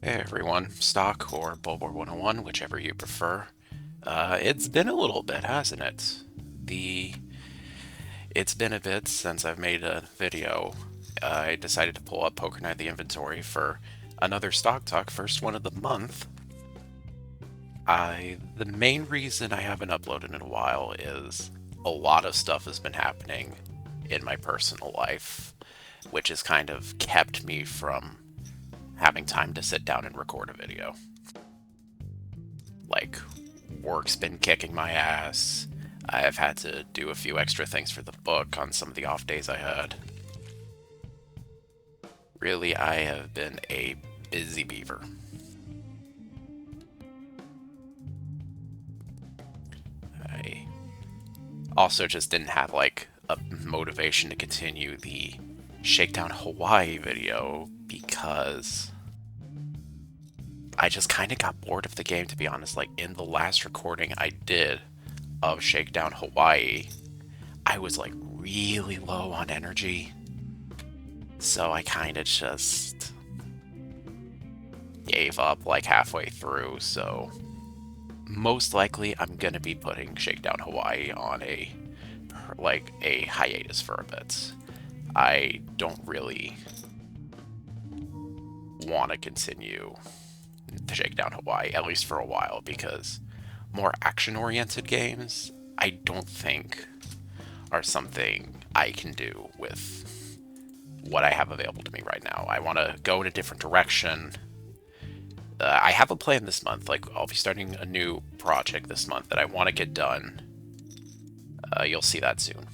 Hey everyone, Stock or Bulbor 101, whichever you prefer. It's been a little bit, hasn't it? The It's been a bit since I've made a video. I decided to pull up Poker Night the inventory for another Stock Talk, first one of the month. The main reason I haven't uploaded in a while is a lot of stuff has been happening in my personal life, which has kind of kept me from having time to sit down and record a video. Like, work's been kicking my ass. I've had to do a few extra things for the book on some of the off days I had. Really, I have been a busy beaver. I also just didn't have like a motivation to continue the Shakedown Hawaii video because I just kind of got bored of the game, to be honest. Like, in the last recording I did of Shakedown Hawaii, I was like really low on energy. So I kind of just gave up like halfway through. So most likely I'm going to be putting Shakedown Hawaii on a hiatus for a bit. I don't really want to continue the Shakedown Hawaii, at least for a while, because more action-oriented games I don't think are something I can do with what I have available to me right now. I want to go in a different direction. I have a plan this month. Like, I'll be starting a new project this month that I want to get done. You'll see that soon.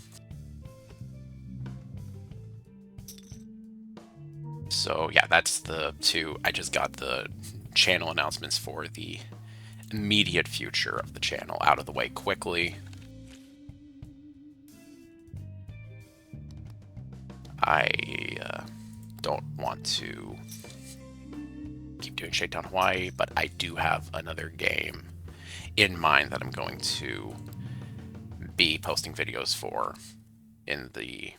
So yeah, that's the two. I just got the channel announcements for the immediate future of the channel out of the way quickly. I don't want to keep doing Shakedown Hawaii, but I do have another game in mind that I'm going to be posting videos for in the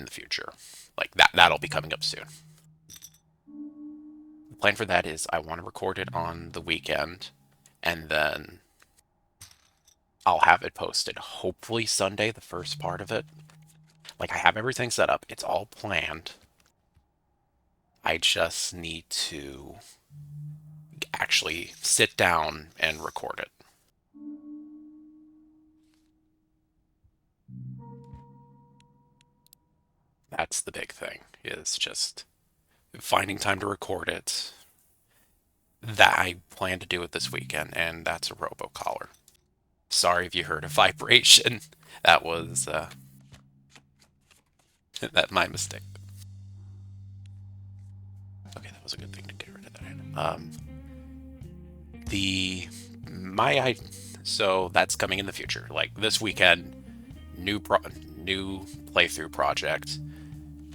future. Like that'll be coming up soon. The plan for that is I want to record it on the weekend, and then I'll have it posted hopefully Sunday, the first part of it. Like, I have everything set up. It's all planned. I just need to actually sit down and record it. That's the big thing, is just finding time to record it. That I plan to do it this weekend, and that's a robocollar. Sorry if you heard a vibration. That was that my mistake. Okay, that was a good thing to get rid of that. The my I so that's coming in the future. Like this weekend, new playthrough project.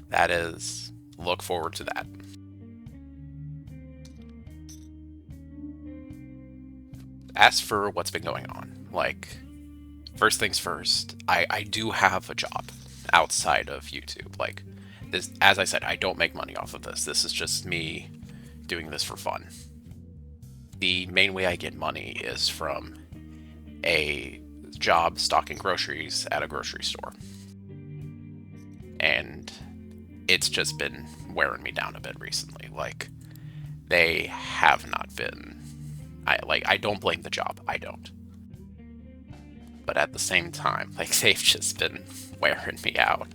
That is, look forward to that. As for what's been going on, like, first things first, I do have a job outside of YouTube. Like, this, as I said, I don't make money off of this. This is just me doing this for fun. The main way I get money is from a job stocking groceries at a grocery store. And it's just been wearing me down a bit recently. Like, they have not been. I don't blame the job. I don't. But at the same time, like, they've just been wearing me out.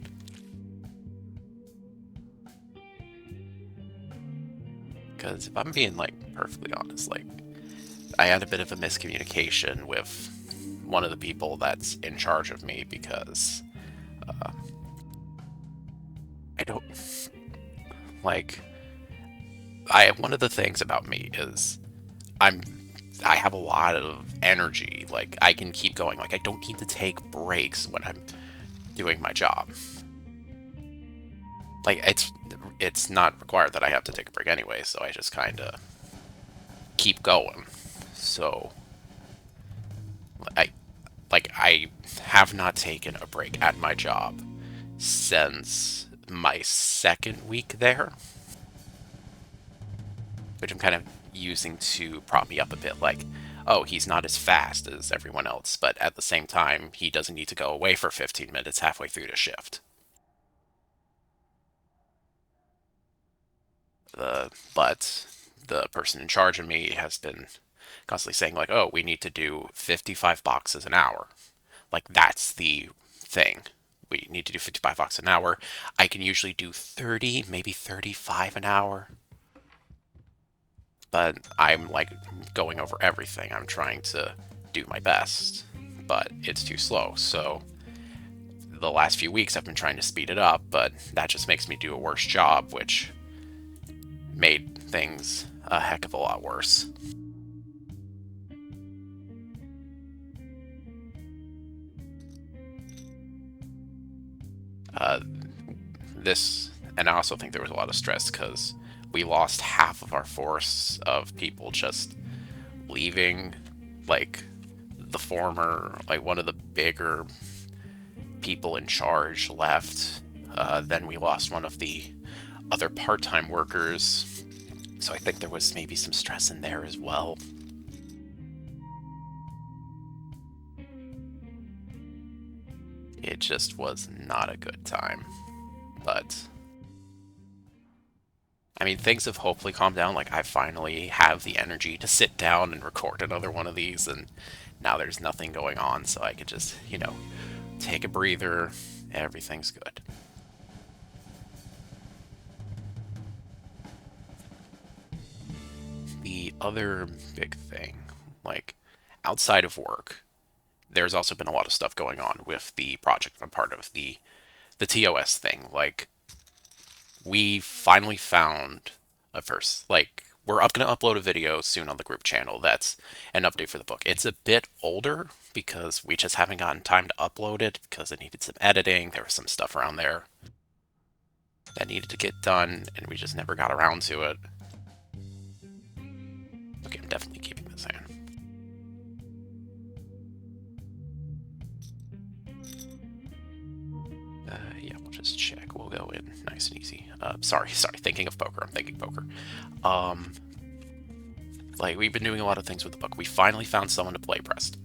Because if I'm being like perfectly honest, like, I had a bit of a miscommunication with one of the people that's in charge of me because uh, I don't like. I One of the things about me is I'm I have a lot of energy. Like, I can keep going. Like, I don't need to take breaks when I'm doing my job. Like, it's not required that I have to take a break anyway, so I just kind of keep going. So I I have not taken a break at my job since my second week there. which I'm kind of using to prop me up a bit. Like, oh, he's not as fast as everyone else, but at the same time, he doesn't need to go away for 15 minutes halfway through the shift. But the person in charge of me has been constantly saying, like, oh, we need to do 55 boxes an hour. Like, that's the thing. We need to do 55 boxes an hour. I can usually do 30, maybe 35 an hour. But I'm like going over everything. I'm trying to do my best, but it's too slow. So the last few weeks I've been trying to speed it up, but that just makes me do a worse job, which made things a heck of a lot worse. Uh, this, and I also think there was a lot of stress because we lost half of our force of people just leaving. Like, like one of the bigger people in charge left. Then we lost one of the other part-time workers. So I think there was maybe some stress in there as well. It just was not a good time. But I mean, things have hopefully calmed down. Like, I finally have the energy to sit down and record another one of these, and now there's nothing going on, so I could just, take a breather. Everything's good. The other big thing, like, outside of work, there's also been a lot of stuff going on with the project I'm part of, the TOS thing. Like, we finally found a first, like, we're going to upload a video soon on the group channel that's an update for the book. It's a bit older because we just haven't gotten time to upload it because it needed some editing. There was some stuff around there that needed to get done, and we just never got around to it. Okay, I'm definitely keeping this in. Yeah, we'll just check. We'll go in nice and easy. Sorry, thinking of poker. I'm thinking poker. Like, we've been doing a lot of things with the book. We finally found someone to play Preston,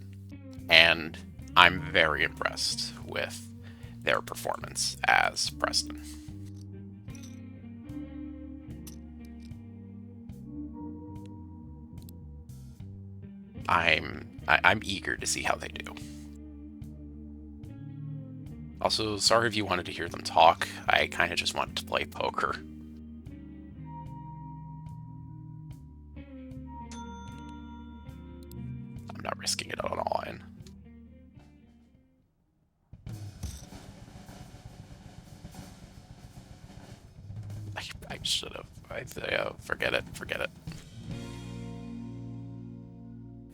and I'm very impressed with their performance as Preston. I'm eager to see how they do. Also, sorry if you wanted to hear them talk. I kind of just wanted to play poker. I'm not risking it at all in. I should have. Forget it. Forget it.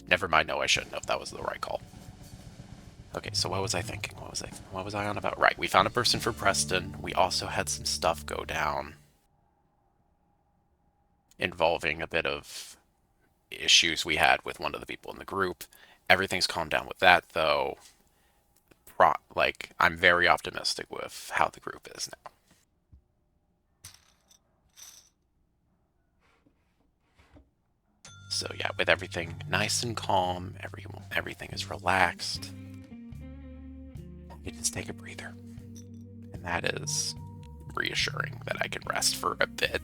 Never mind. No, I shouldn't have. That was the right call. Okay, so what was I thinking? What was I on about? Right, we found a person for Preston. We also had some stuff go down involving a bit of issues we had with one of the people in the group. Everything's calmed down with that, though. Like, I'm very optimistic with how the group is now. So yeah, with everything nice and calm, everything is relaxed. You just take a breather. And that is reassuring that I can rest for a bit.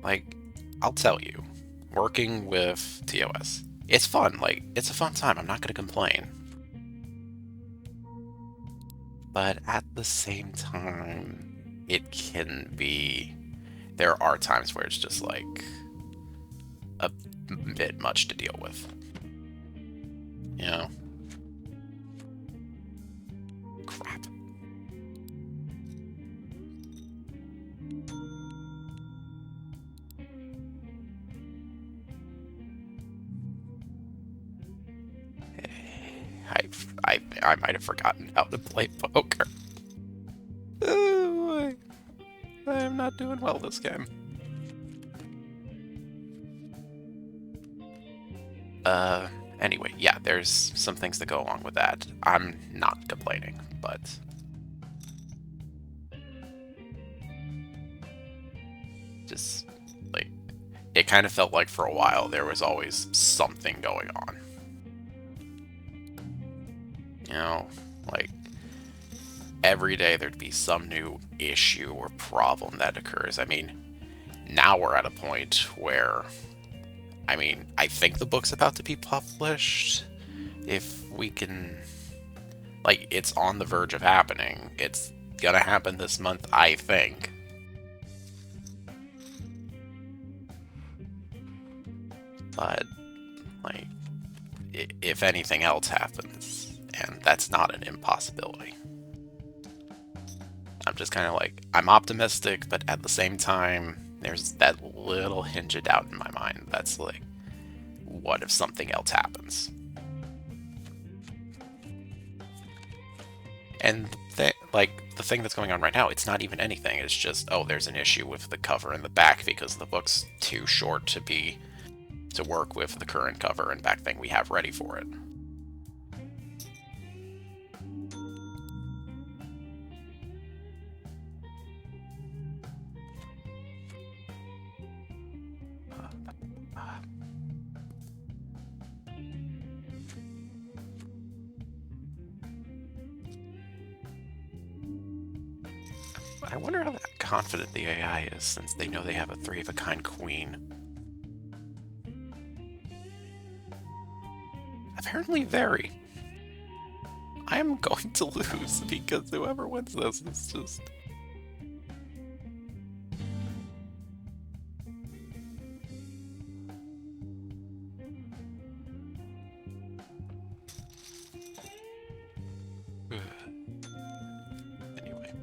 Like, I'll tell you, working with TOS, it's fun. Like, it's a fun time. I'm not going to complain. But at the same time, it can be. There are times where it's just like a bit much to deal with. You know? Crap. I might have forgotten how to play poker. Oh, I'm not doing well this game. Anyway, yeah, there's some things that go along with that. I'm not complaining, but Just like it kind of felt like for a while there was always something going on. You know, like every day there'd be some new issue or problem that occurs. I mean, now we're at a point where, I mean, I think the book's about to be published. If we can, like, it's on the verge of happening. It's gonna happen this month, I think. But, like, if anything else happens, and that's not an impossibility. I'm just kind of like, I'm optimistic, but at the same time, there's that little hinge of doubt in my mind that's like, what if something else happens? And the thing that's going on right now, it's not even anything. It's just, oh, there's an issue with the cover and the back because the book's too short to work with the current cover and back thing we have ready for it. I wonder how confident the AI is since they know they have a three-of-a-kind queen. Apparently very. I am going to lose because whoever wins this is just... Anyway.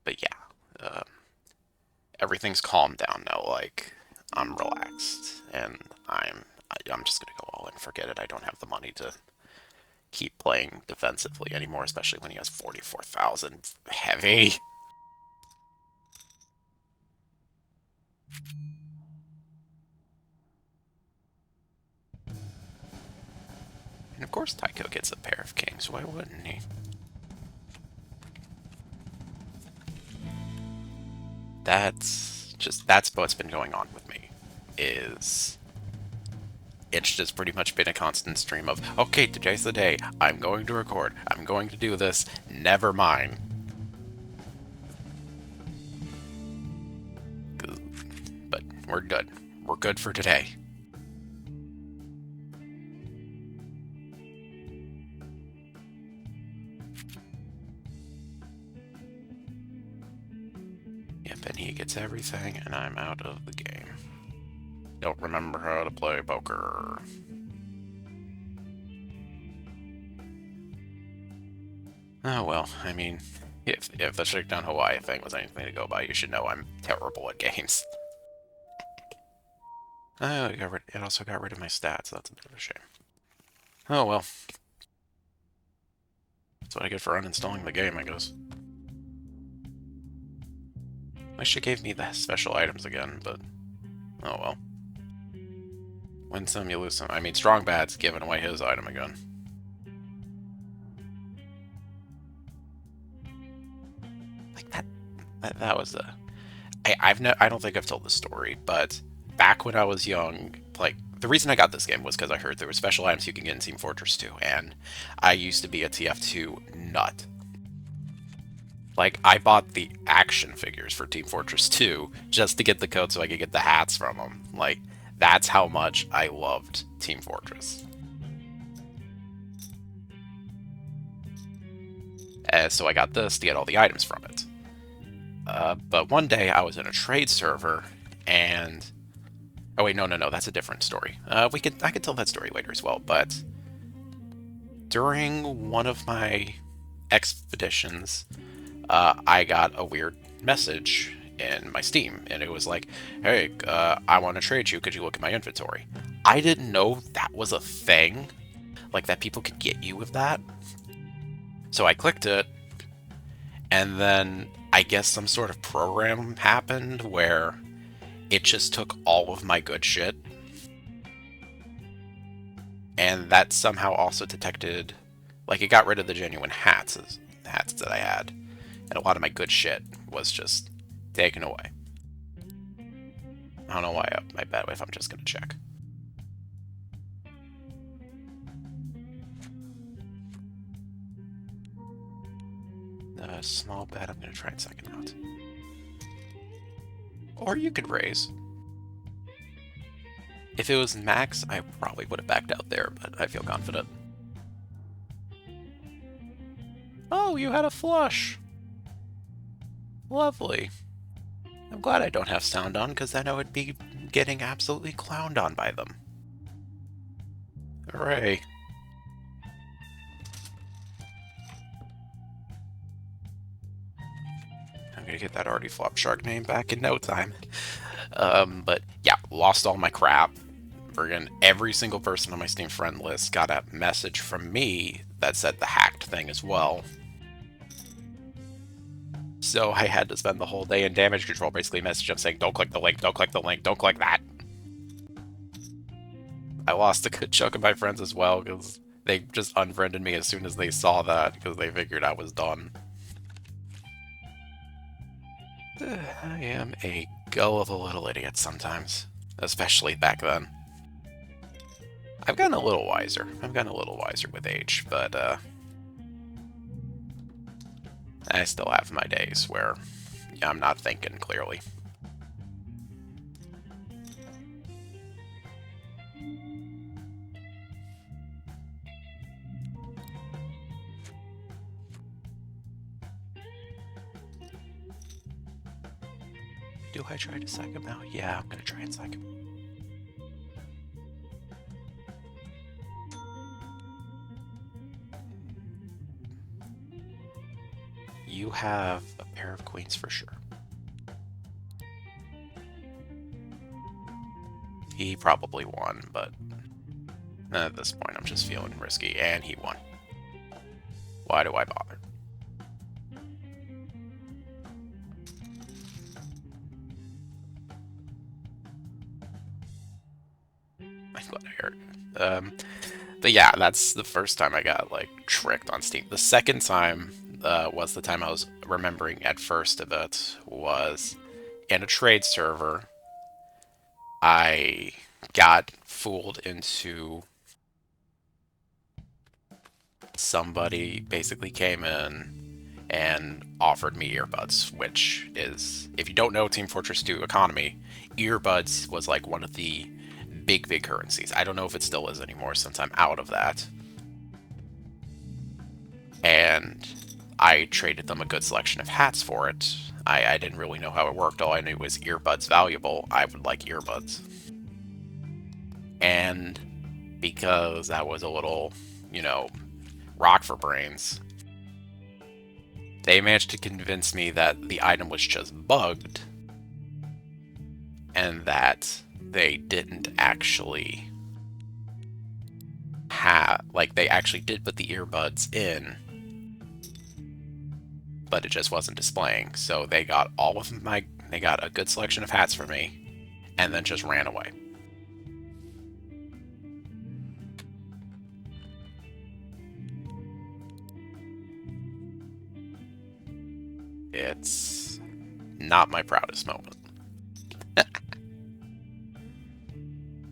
But yeah, everything's calmed down now. Like, I'm relaxed, and I'm just gonna go all in. Forget it. I don't have the money to keep playing defensively anymore, especially when he has 44,000 heavy. And of course Tycho gets a pair of kings, why wouldn't he? That's what's been going on with me, is it's just pretty much been a constant stream of, okay, today's the day, I'm going to record, I'm going to do this, never mind. But we're good. We're good for today. Yep, and he gets everything, and I'm out of the game. Don't remember how to play poker. Oh well, I mean, if the Shakedown Hawaii thing was anything to go by, you should know I'm terrible at games. Oh, it also got rid of my stats, that's a bit of a shame. Oh well. That's what I get for uninstalling the game, I guess. Wish it gave me the special items again, but oh well. Win some, you lose some. I mean, Strong Bad's giving away his item again. Like that was a... I don't think I've told this story, but back when I was young, like, the reason I got this game was because I heard there were special items you can get in Team Fortress 2, and I used to be a TF2 nut. Like, I bought the action figures for Team Fortress 2 just to get the code so I could get the hats from them. Like, that's how much I loved Team Fortress. So I got this to get all the items from it. But one day I was in a trade server, and... Oh wait, no, that's a different story. I could tell that story later as well, but... During one of my expeditions, I got a weird message in my Steam, and it was like, hey, I want to trade you, could you look at my inventory? I didn't know that was a thing, like that people could get you with that. So I clicked it, and then I guess some sort of program happened where it just took all of my good shit, and that somehow also detected Like, it got rid of the genuine hats that I had, and a lot of my good shit was just taken away. I don't know why I bet if I'm just gonna check. Small bet, I'm gonna try and second out. Or you could raise. If it was max, I probably would have backed out there, but I feel confident. Oh, you had a flush! Lovely. I'm glad I don't have sound on, because then I would be getting absolutely clowned on by them. Hooray. I'm gonna get that already flopped shark name back in no time. But yeah, lost all my crap. Friggin' every single person on my Steam friend list got a message from me that said the hacked thing as well. So I had to spend the whole day in damage control basically message them saying, don't click the link, don't click the link, don't click that. I lost a good chunk of my friends as well because they just unfriended me as soon as they saw that because they figured I was done. I am a go of a little idiot sometimes, especially back then. I've gotten a little wiser. I've gotten a little wiser with age, but I still have my days where I'm not thinking clearly. Do I try to psych him out? Yeah, I'm gonna try and psych him. You have a pair of queens for sure. He probably won, but at this point I'm just feeling risky, and he won. Why do I bother? I'm glad I heard. But yeah, that's the first time I got like tricked on Steam. The second time was the time I was remembering at first of it was in a trade server. I got fooled into somebody basically came in and offered me earbuds, which is, if you don't know Team Fortress 2 economy, earbuds was like one of the big currencies. I don't know if it still is anymore since I'm out of that. And I traded them a good selection of hats for it. I didn't really know how it worked. All I knew was earbuds valuable. I would like earbuds. And because that was a little, rock for brains, they managed to convince me that the item was just bugged and that they didn't actually have, they actually did put the earbuds in, but it just wasn't displaying. So they got they got a good selection of hats for me and then just ran away. It's not my proudest moment.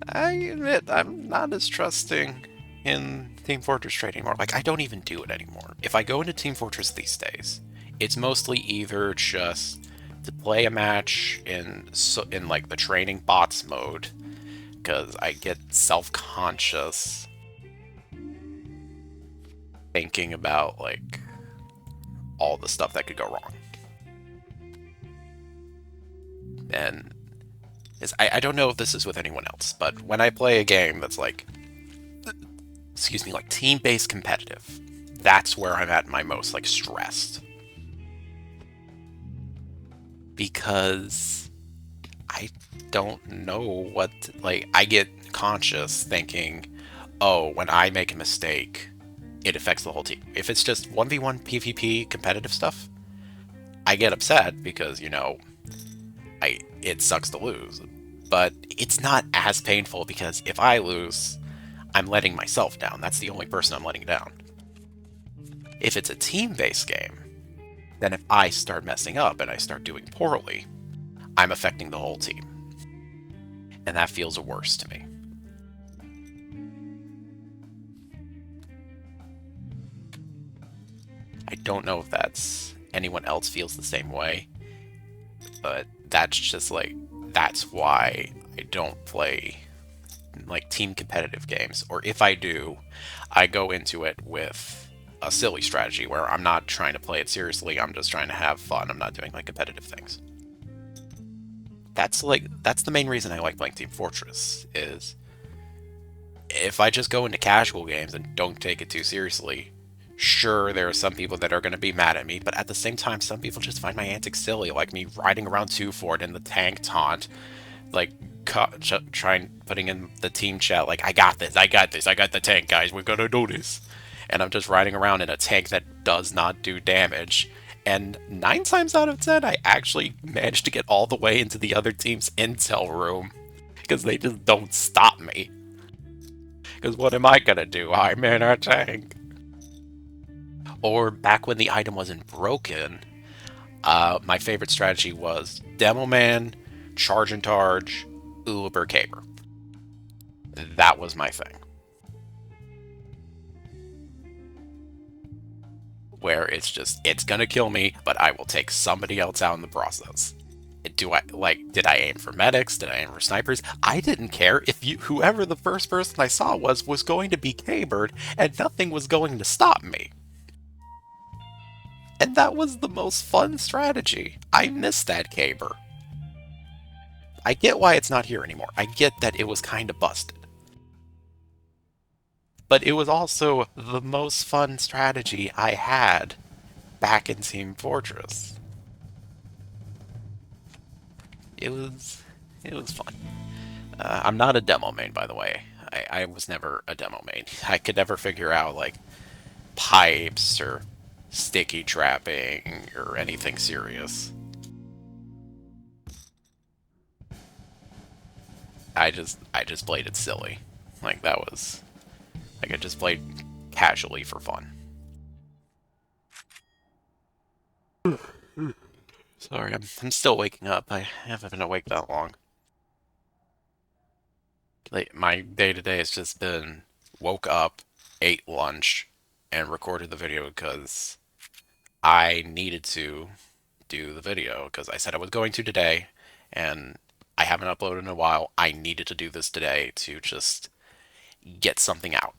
I admit I'm not as trusting in Team Fortress Trade anymore. I don't even do it anymore. If I go into Team Fortress these days, it's mostly either just to play a match in the training bots mode, because I get self-conscious thinking about all the stuff that could go wrong. And I don't know if this is with anyone else, but when I play a game that's team-based competitive, that's where I'm at my most stressed. Because I don't know what, I get conscious thinking, oh, when I make a mistake, it affects the whole team. If it's just 1v1 PvP competitive stuff, I get upset because, it sucks to lose. But it's not as painful because if I lose, I'm letting myself down. That's the only person I'm letting down. If it's a team-based game, then if I start messing up and I start doing poorly, I'm affecting the whole team. And that feels worse to me. I don't know if that's anyone else feels the same way, but that's just like, that's why I don't play like team competitive games. Or if I do, I go into it with a silly strategy where I'm not trying to play it seriously, I'm just trying to have fun. I'm not doing like competitive things. That's the main reason I like playing Team Fortress, is if I just go into casual games and don't take it too seriously, sure, there are some people that are going to be mad at me, but at the same time, some people just find my antics silly, like me riding around 2 Fort in the tank taunt, like putting in the team chat, like, I got this, I got this, I got the tank, guys, we're gonna do this. And I'm just riding around in a tank that does not do damage. And 9 times out of 10, I actually managed to get all the way into the other team's intel room because they just don't stop me. Because what am I gonna do? I'm in a tank. Or back when the item wasn't broken, my favorite strategy was Demo Man, Charge and Targe, Uber Caber. That was my thing. Where it's just, it's gonna kill me, but I will take somebody else out in the process. Did I aim for medics? Did I aim for snipers? I didn't care if whoever the first person I saw was going to be cabered, and nothing was going to stop me. And that was the most fun strategy. I miss that caber. I get why it's not here anymore. I get that it was kind of busted. But it was also the most fun strategy I had back in Team Fortress. It was fun. I'm not a demo main, by the way. I was never a demo main. I could never figure out, like, pipes or sticky trapping or anything serious. I just played it silly. Like, that was, like, I just played casually for fun. Sorry, I'm still waking up. I haven't been awake that long. Like, my day-to-day has just been woke up, ate lunch, and recorded the video because I needed to do the video because I said I was going to today, and I haven't uploaded in a while. I needed to do this today to just get something out.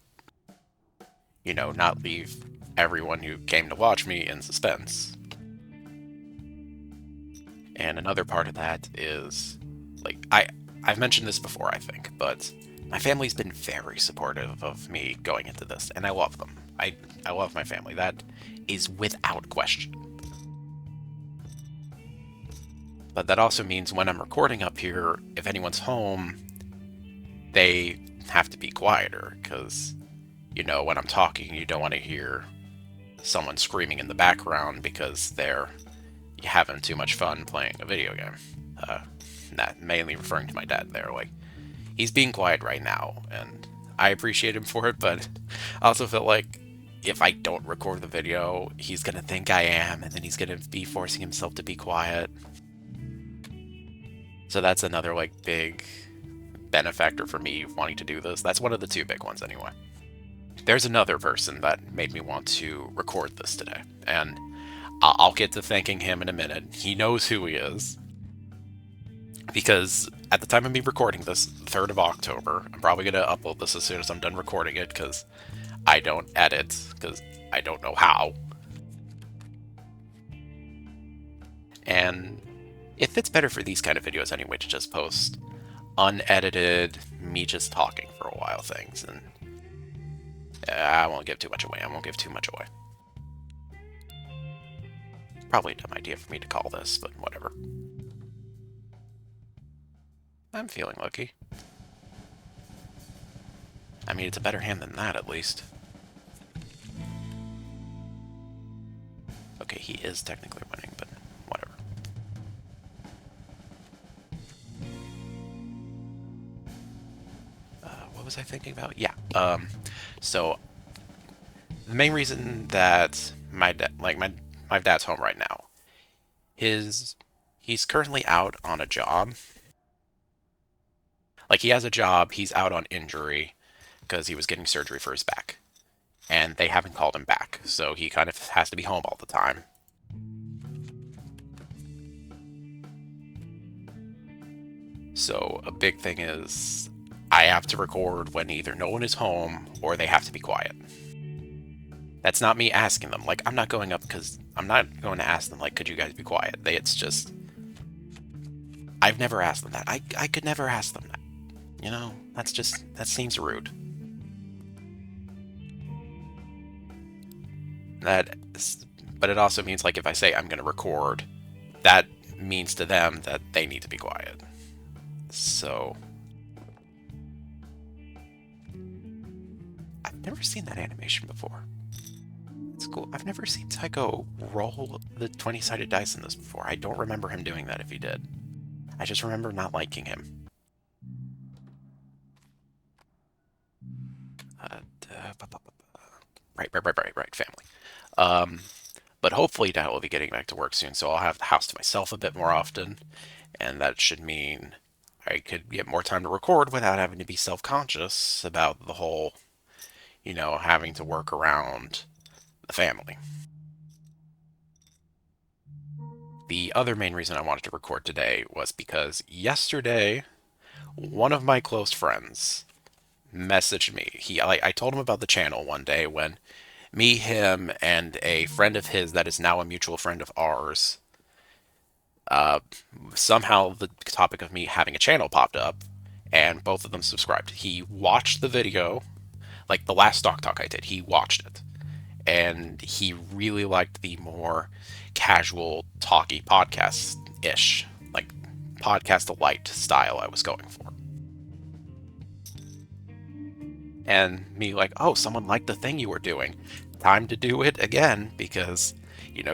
You know, not leave everyone who came to watch me in suspense. And another part of that is, like, I've mentioned this before, I think, but my family's been very supportive of me going into this, and I love them. I love my family. That is without question. But that also means when I'm recording up here, if anyone's home, they have to be quieter, because, you know, when I'm talking, you don't want to hear someone screaming in the background because they're having too much fun playing a video game. Not mainly referring to my dad there, like, he's being quiet right now, and I appreciate him for it, but I also feel like if I don't record the video, he's gonna think I am, and then he's gonna be forcing himself to be quiet. So that's another, like, big benefactor for me wanting to do this. That's one of the 2 big ones, anyway. There's another person that made me want to record this today, and I'll get to thanking him in a minute. He knows who he is, because at the time of me recording this, 3rd of October, I'm probably going to upload this as soon as I'm done recording it, because I don't edit, because I don't know how. And it fits better for these kind of videos anyway to just post unedited, me just talking for a while things, and I won't give too much away. Probably a dumb idea for me to call this, but whatever. I'm feeling lucky. I mean, it's a better hand than that, at least. Okay, he is technically winning, but whatever. What was I thinking about? Yeah, so The main reason that my dad's home right now, his he's currently out on a job. Like he has a job, he's out on injury because he was getting surgery for his back, and they haven't called him back, so he kind of has to be home all the time. So a big thing is I have to record when either no one is home or they have to be quiet. That's not me asking them. Like I'm not going up because I'm not going to ask them like, could you guys be quiet? It's just I've never asked them that. I could never ask them that. That seems rude. That, but it also means like if I say I'm going to record, that means to them that they need to be quiet. So I've never seen that animation before. It's cool. I've never seen Tycho roll the 20-sided dice in this before. I don't remember him doing that if he did. I just remember not liking him. Right, family. But hopefully Dad will be getting back to work soon, so I'll have the house to myself a bit more often, and that should mean I could get more time to record without having to be self-conscious about the whole, having to work around the family. The other main reason I wanted to record today was because yesterday, one of my close friends messaged me. I told him about the channel one day when me, him, and a friend of his that is now a mutual friend of ours. Somehow the topic of me having a channel popped up, and both of them subscribed. He watched the video, like the last Stok Talk I did. He watched it, and he really liked the more casual, talky podcast ish, like podcast light style I was going for. And me like, oh, someone liked the thing you were doing. Time to do it again because,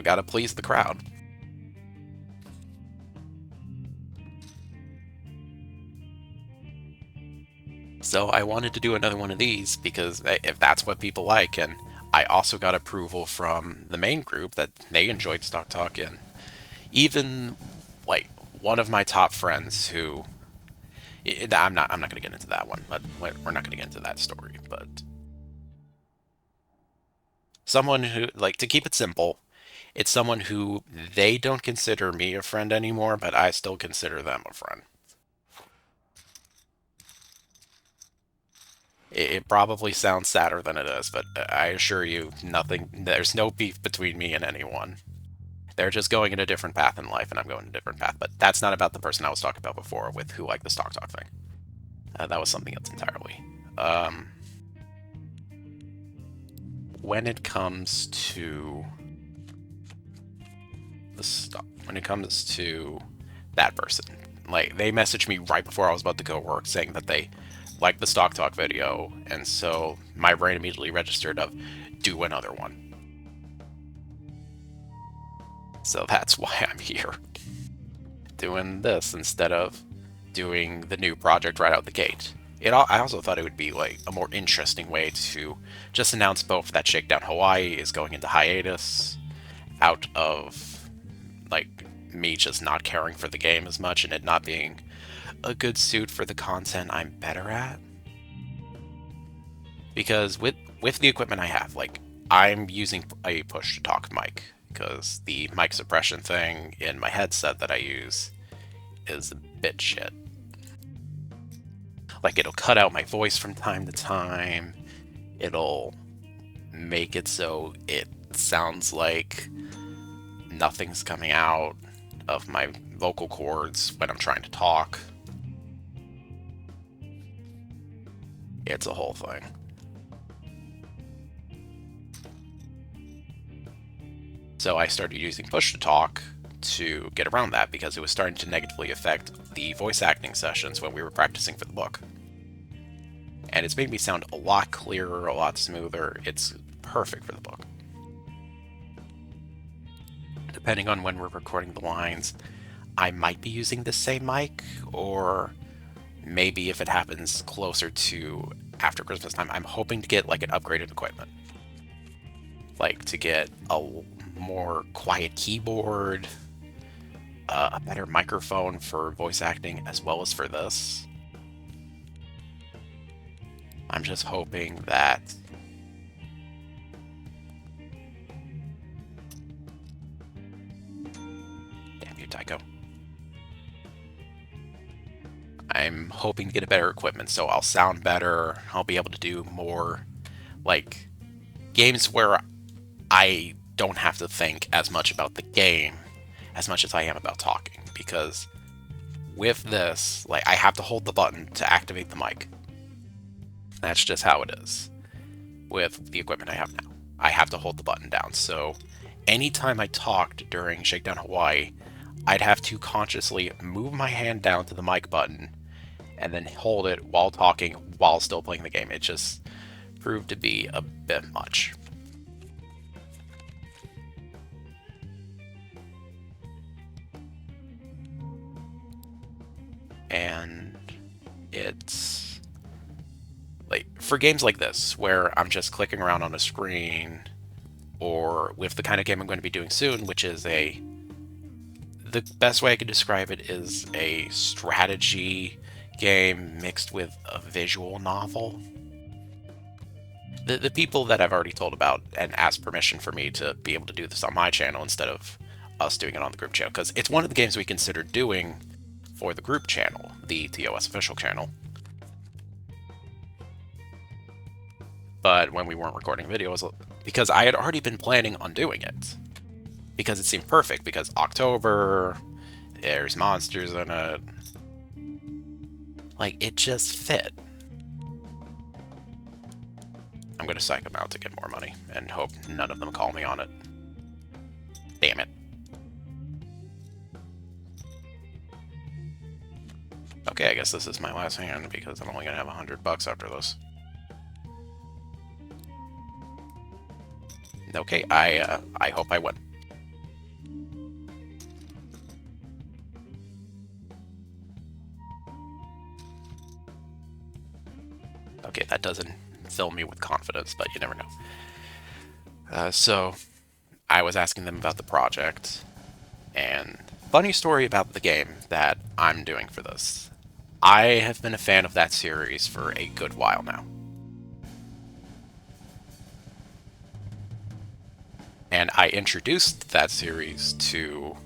gotta please the crowd. So I wanted to do another one of these because if that's what people like, and I also got approval from the main group that they enjoyed Stock Talk, and even like one of my top friends who I'm not going to get into that one, but we're not going to get into that story, but someone who, like, to keep it simple, it's someone who they don't consider me a friend anymore, but I still consider them a friend. It probably sounds sadder than it is, but I assure you, there's no beef between me and anyone. They're just going in a different path in life, and I'm going a different path. But that's not about the person I was talking about before with who liked the Stock Talk thing. That was something else entirely. When it comes to when it comes to that person, like they messaged me right before I was about to go work saying that they liked the Stock Talk video, and so my brain immediately registered of do another one. So that's why I'm here doing this instead of doing the new project right out the gate. I also thought it would be like a more interesting way to just announce both that Shakedown Hawaii is going into hiatus out of like me just not caring for the game as much and it not being a good suit for the content I'm better at. Because with the equipment I have, like I'm using a push to talk mic because the mic suppression thing in my headset that I use is a bit shit. Like it'll cut out my voice from time to time. It'll make it so it sounds like nothing's coming out of my vocal cords when I'm trying to talk. It's a whole thing. So I started using push to talk to get around that because it was starting to negatively affect the voice acting sessions when we were practicing for the book. And it's made me sound a lot clearer, a lot smoother. It's perfect for the book. Depending on when we're recording the lines, I might be using the same mic, or maybe if it happens closer to after Christmas time, I'm hoping to get like an upgraded equipment. like to get a more quiet keyboard, a better microphone for voice acting, as well as for this. I'm just hoping that damn you, Tycho. I'm hoping to get a better equipment so I'll sound better. I'll be able to do more like games where I don't have to think as much about the game as much as I am about talking, because with this, like, I have to hold the button to activate the mic. That's just how it is with the equipment I have now. I have to hold the button down. So anytime I talked during Shakedown Hawaii, I'd have to consciously move my hand down to the mic button and then hold it while talking while still playing the game. It just proved to be a bit much. And it's like for games like this where I'm just clicking around on a screen, or with the kind of game I'm going to be doing soon, which is the best way I could describe it is a strategy game mixed with a visual novel. The people that I've already told about and asked permission for me to be able to do this on my channel instead of us doing it on the group channel, because it's one of the games we considered doing for the group channel, the TOS official channel. But when we weren't recording videos, because I had already been planning on doing it, because it seemed perfect, because October, there's monsters in it, like, it just fit. I'm gonna psych them out to get more money, and hope none of them call me on it. Damn it. Okay, I guess this is my last hand, because I'm only gonna have $100 after this. Okay, I hope I win. Okay, that doesn't fill me with confidence, but you never know. So, I was asking them about the project, and funny story about the game that I'm doing for this. I have been a fan of that series for a good while now. And I introduced that series to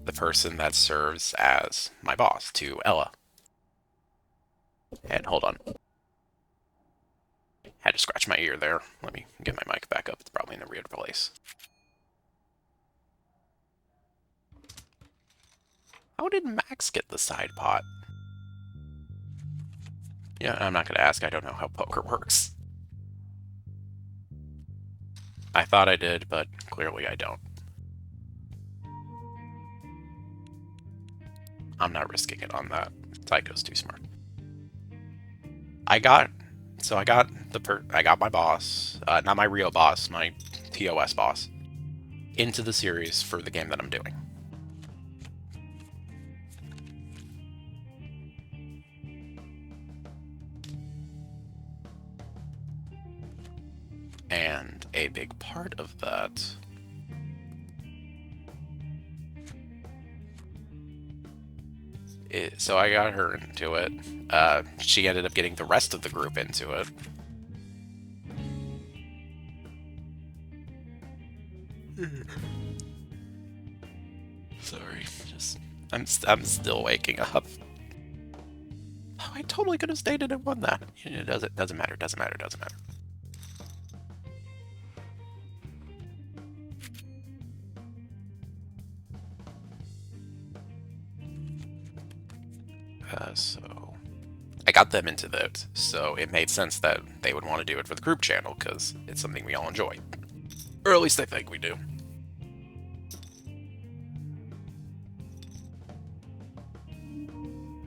the person that serves as my boss, to Ella. And hold on. Had to scratch my ear there. Let me get my mic back up. It's probably in a weird place. How did Max get the side pot? Yeah, I'm not going to ask. I don't know how poker works. I thought I did, but clearly I don't. I'm not risking it on that. Tycho's too smart. I got my boss, not my real boss, my TOS boss, into the series for the game that I'm doing. And a big part of that is, so I got her into it. She ended up getting the rest of the group into it. Sorry, I'm still waking up. Oh, I totally could have stayed in and won that. It doesn't matter. So I got them into that, so it made sense that they would want to do it for the group channel, because it's something we all enjoy. Or at least I think we do.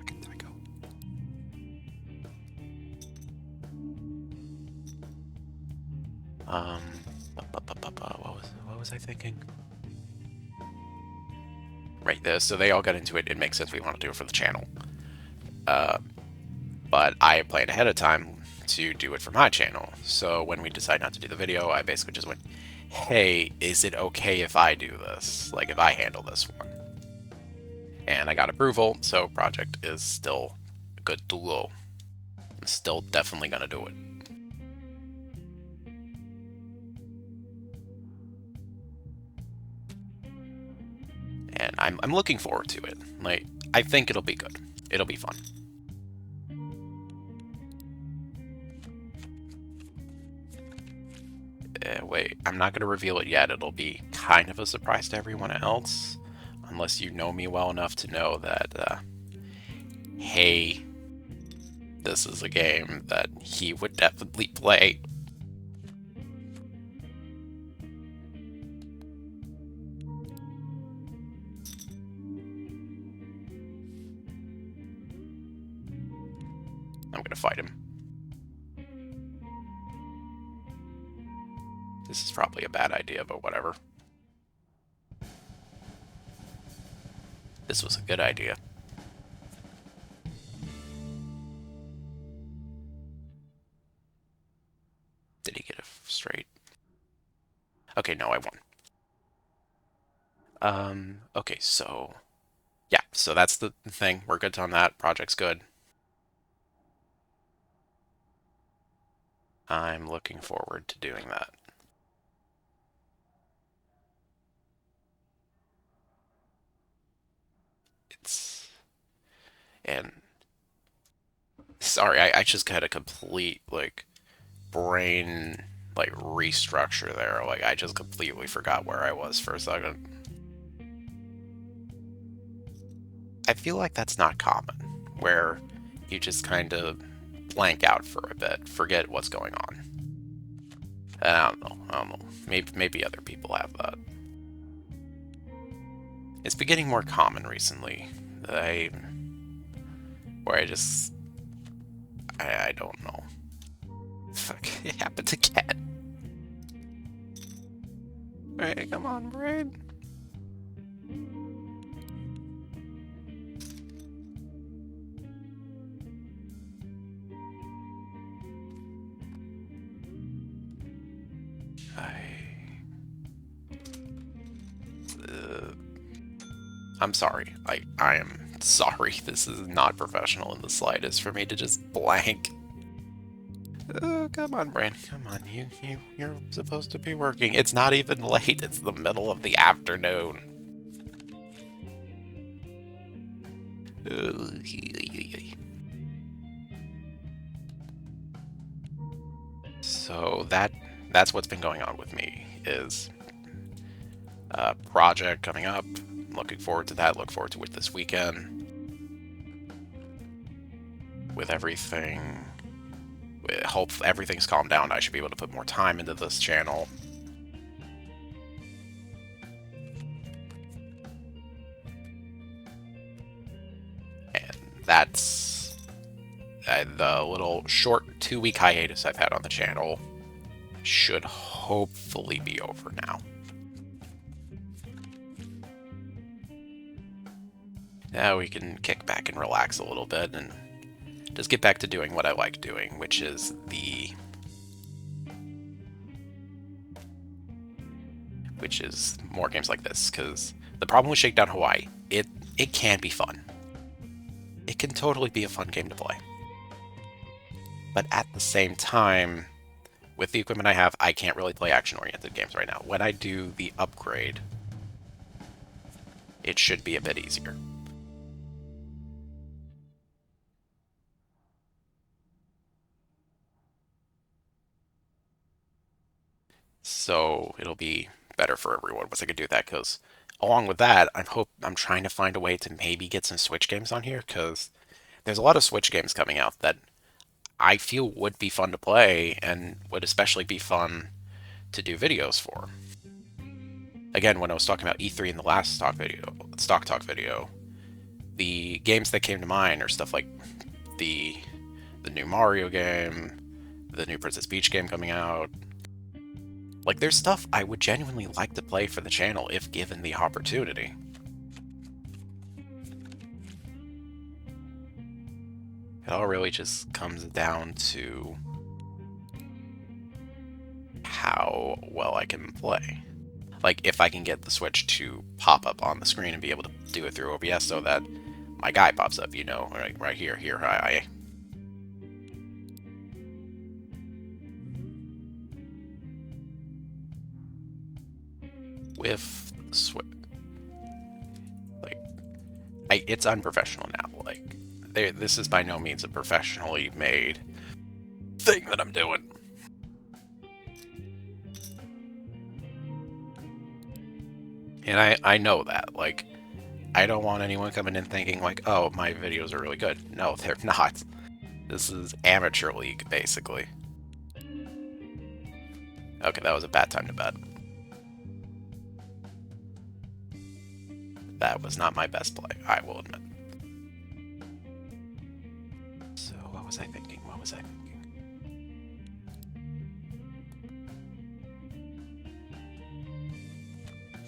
There we go. What was I thinking? Right there, so they all got into it. It makes sense we want to do it for the channel. But I planned ahead of time to do it for my channel. So when we decided not to do the video, I basically just went, hey, is it okay if I do this? Like, if I handle this one? And I got approval, so project is still good to go. I'm still definitely gonna do it. And I'm looking forward to it. Like, I think it'll be good. It'll be fun. Wait, I'm not going to reveal it yet. It'll be kind of a surprise to everyone else, unless you know me well enough to know that, hey, this is a game that he would definitely play. I'm going to fight him. This is probably a bad idea, but whatever. This was a good idea. Did he get it straight? Okay, no, I won. Okay, so... yeah, so that's the thing. We're good on that. Project's good. I'm looking forward to doing that. And sorry, I just had a complete like brain like restructure there. Like I just completely forgot where I was for a second. I feel like that's not common, where you just kind of blank out for a bit, forget what's going on. I don't know. Maybe other people have that. It's been getting more common recently. Where I don't know. Fuck, it happened again. Alright, come on, brain. I'm sorry. I am sorry. This is not professional in the slightest for me to just blank. Oh, come on, Brand. Come on. You're supposed to be working. It's not even late. It's the middle of the afternoon. So that's what's been going on with me, is a project coming up. Looking forward to that. Look forward to it this weekend. With everything, hope everything's calmed down. I should be able to put more time into this channel. And that's the little short 2-week hiatus I've had on the channel should hopefully be over now. Now we can kick back and relax a little bit and just get back to doing what I like doing, which is more games like this. Because the problem with Shakedown Hawaii, it can be fun. It can totally be a fun game to play. But at the same time, with the equipment I have, I can't really play action-oriented games right now. When I do the upgrade, it should be a bit easier. So it'll be better for everyone once I can do that, because along with that, I'm trying to find a way to maybe get some Switch games on here, because there's a lot of Switch games coming out that I feel would be fun to play and would especially be fun to do videos for. Again, when I was talking about E3 in the last Stok Talk video, the games that came to mind are stuff like the new Mario game, the new Princess Peach game coming out. Like, there's stuff I would genuinely like to play for the channel if given the opportunity. It all really just comes down to how well I can play. Like, if I can get the Switch to pop up on the screen and be able to do it through OBS so that my guy pops up, you know, right here, hi. With Switch. Like, it's unprofessional now. Like, this is by no means a professionally made thing that I'm doing. And I know that. Like, I don't want anyone coming in thinking, like, oh, my videos are really good. No, they're not. This is amateur league, basically. Okay, that was a bad time to bet. That was not my best play, I will admit. So, what was I thinking?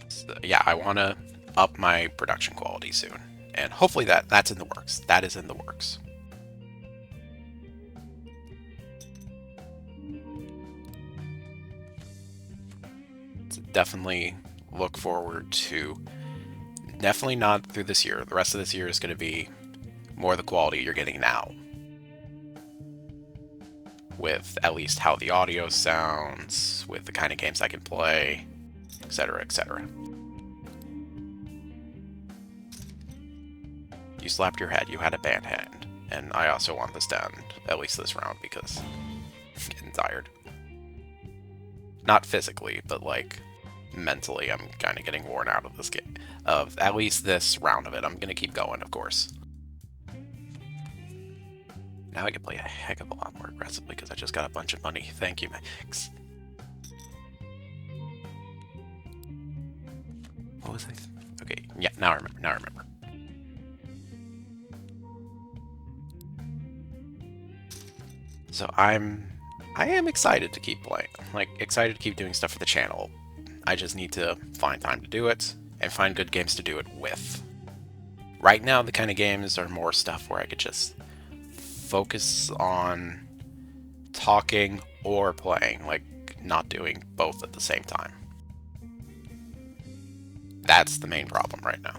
So, yeah, I want to up my production quality soon. And hopefully that's in the works. That is in the works. So definitely look forward to... Definitely not through this year. The rest of this year is going to be more the quality you're getting now. With at least how the audio sounds, with the kind of games I can play, etc., etc. You slapped your head, you had a bad hand. And I also want this to end, at least this round, because I'm getting tired. Not physically, but like mentally, I'm kind of getting worn out of this game. Of at least this round of it. I'm gonna keep going, of course. Now I can play a heck of a lot more aggressively because I just got a bunch of money. Thank you, Max. What was I? Okay, yeah, now I remember. So I am excited to keep playing. I'm like excited to keep doing stuff for the channel. I just need to find time to do it and find good games to do it with. Right now, the kind of games are more stuff where I could just focus on talking or playing, like not doing both at the same time. That's the main problem right now.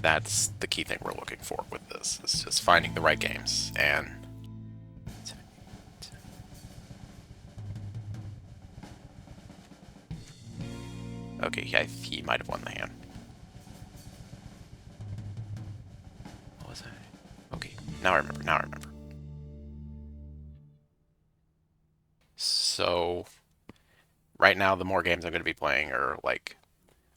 That's the key thing we're looking for with this, is just finding the right games. And okay, yeah, he might have won the hand. What was I? Okay, now I remember. So, right now, the more games I'm going to be playing are like,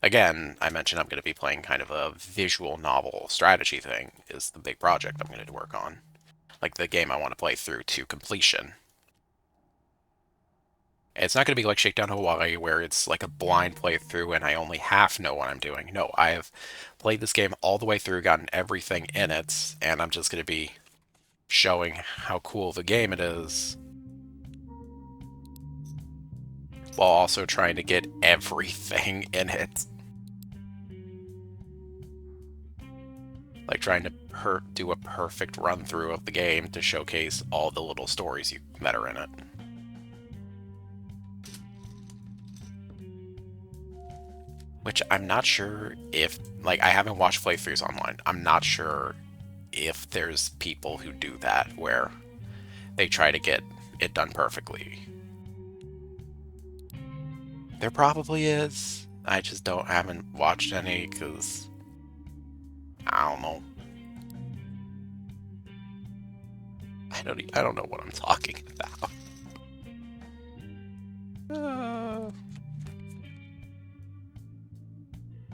again, I mentioned I'm going to be playing kind of a visual novel strategy thing, is the big project I'm going to work on. Like the game I want to play through to completion. It's not going to be like Shakedown Hawaii, where it's like a blind playthrough and I only half know what I'm doing. No, I have played this game all the way through, gotten everything in it, and I'm just going to be showing how cool the game it is, while also trying to get everything in it. Like trying to do a perfect run through of the game to showcase all the little stories that are in it. Which I'm not sure if, like, I haven't watched playthroughs online. I'm not sure if there's people who do that, where they try to get it done perfectly. There probably is. I just haven't watched any, because I don't know. I don't know what I'm talking about.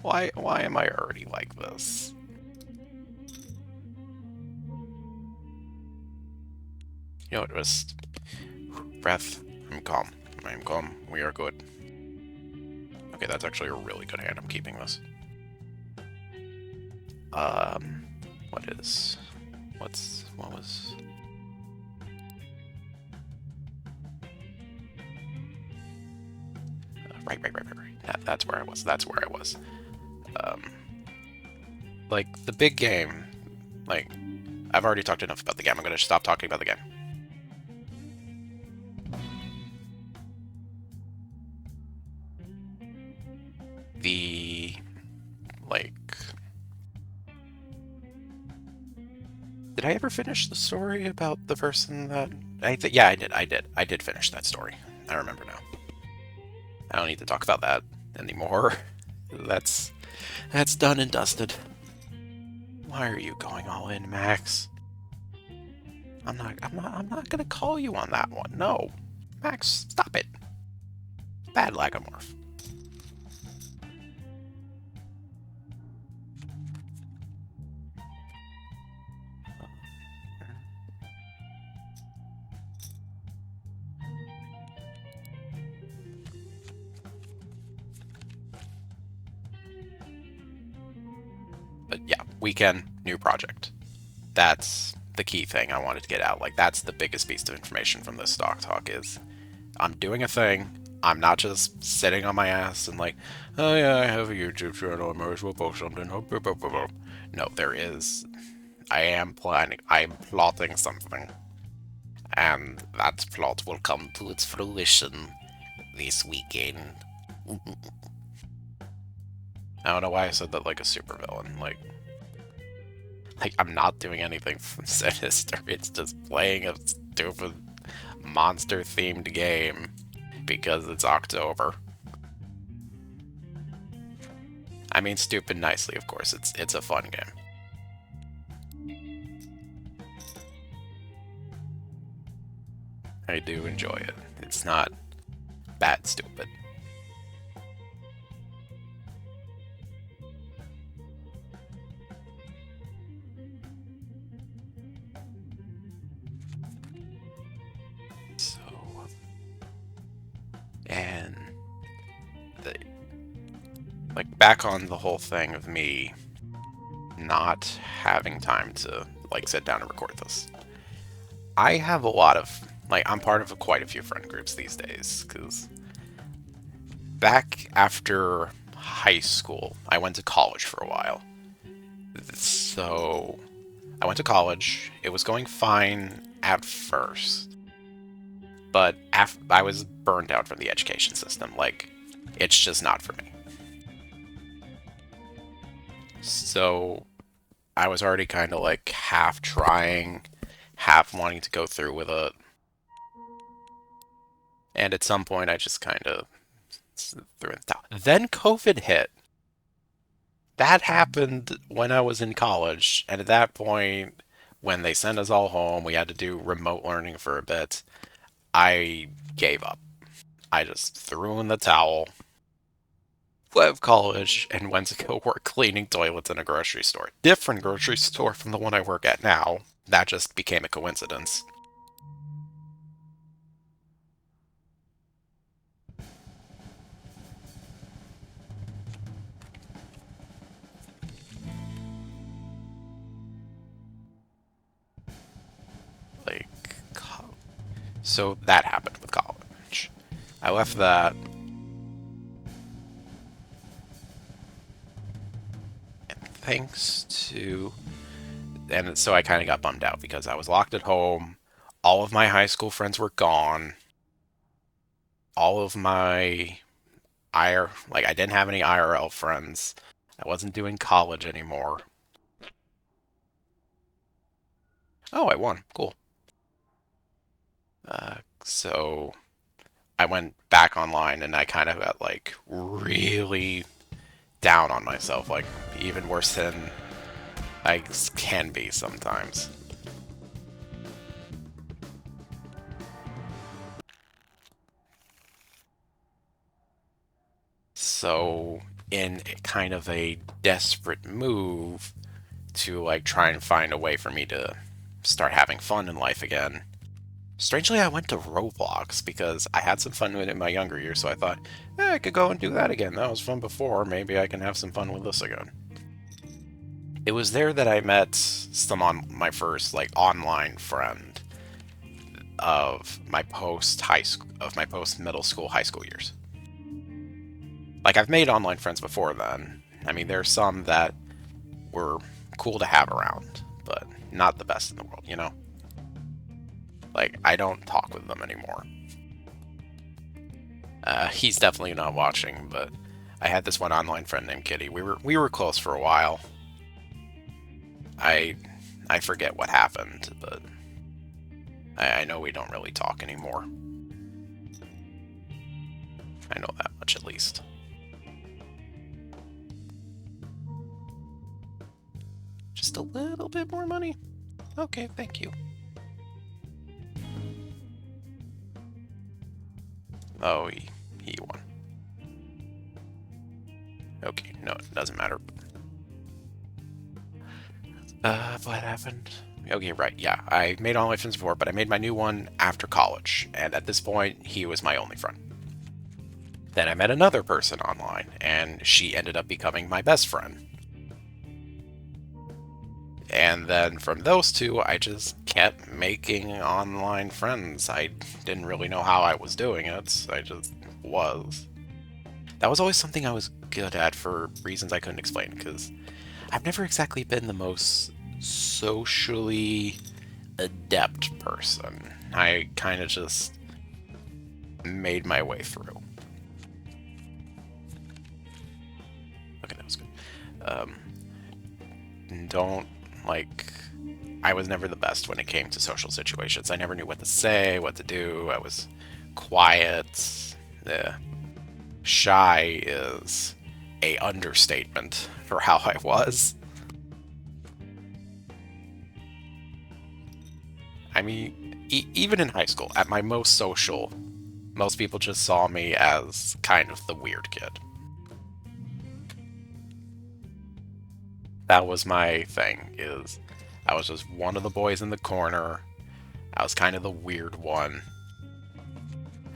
Why am I already like this? You know, just breath. I'm calm. I'm calm. We are good. Okay, that's actually a really good hand. I'm keeping this. What was? Right. That's where I was. like, the big game, like, I've already talked enough about the game. I'm gonna stop talking about the game. The, like... Did I ever finish the story about the person that... yeah, I did. I did finish that story. I remember now. I don't need to talk about that anymore. That's done and dusted. Why are you going all in, Max? I'm not gonna call you on that one. No. Max, stop it. Bad lagomorph. But yeah, weekend, new project. That's the key thing I wanted to get out. Like, that's the biggest piece of information from this Stok talk is I'm doing a thing. I'm not just sitting on my ass and like, oh yeah, I have a YouTube channel, I might as well post something. No, there is. I am plotting something. And that plot will come to its fruition this weekend. I don't know why I said that like a supervillain. Like I'm not doing anything sinister. It's just playing a stupid monster-themed game because it's October. I mean, stupid nicely, of course. It's a fun game. I do enjoy it. It's not bad stupid. So, and like back on the whole thing of me not having time to like sit down and record this. I have a lot of like I'm part of quite a few friend groups these days because back after high school, I went to college for a while. So I went to college. It was going fine at first, but I was burned out from the education system. Like, it's just not for me. So I was already kind of like half trying, half wanting to go through with it. And at some point, I just kind of threw in the towel. Then COVID hit. That happened when I was in college. And at that point, when they sent us all home, we had to do remote learning for a bit. I gave up. I just threw in the towel, left college, and went to go work cleaning toilets in a grocery store. Different grocery store from the one I work at now. That just became a coincidence. Like, so that happened with college. I left that. And thanks to... And so I kind of got bummed out because I was locked at home. All of my high school friends were gone. All of my like I didn't have any IRL friends. I wasn't doing college anymore. Oh, I won. Cool. So I went back online and I kind of got like really down on myself, like even worse than I can be sometimes. So in kind of a desperate move to like try and find a way for me to start having fun in life again, strangely, I went to Roblox because I had some fun with it in my younger years, so I thought, I could go and do that again. That was fun before. Maybe I can have some fun with this again. It was there that I met my first like online friend of my post middle school, high school years. Like I've made online friends before then. I mean, there are some that were cool to have around, but not the best in the world, you know? Like, I don't talk with them anymore. He's definitely not watching, but I had this one online friend named Kitty. We were close for a while. I forget what happened, but I know we don't really talk anymore. I know that much at least. Just a little bit more money? Okay, thank you. Oh, he won. Okay, no, it doesn't matter. What happened? Okay, right, yeah. I made online friends before, but I made my new one after college, and at this point, he was my only friend. Then I met another person online, and she ended up becoming my best friend. And then from those two, I just kept making online friends. I didn't really know how I was doing it, I just was. That was always something I was good at for reasons I couldn't explain, because I've never exactly been the most socially adept person. I kind of just made my way through. Okay, that was good. Don't, like, I was never the best when it came to social situations. I never knew what to say, what to do. I was quiet. Shy is a understatement for how I was. I mean, even in high school, at my most social, most people just saw me as kind of the weird kid. That was my thing, is I was just one of the boys in the corner. I was kind of the weird one.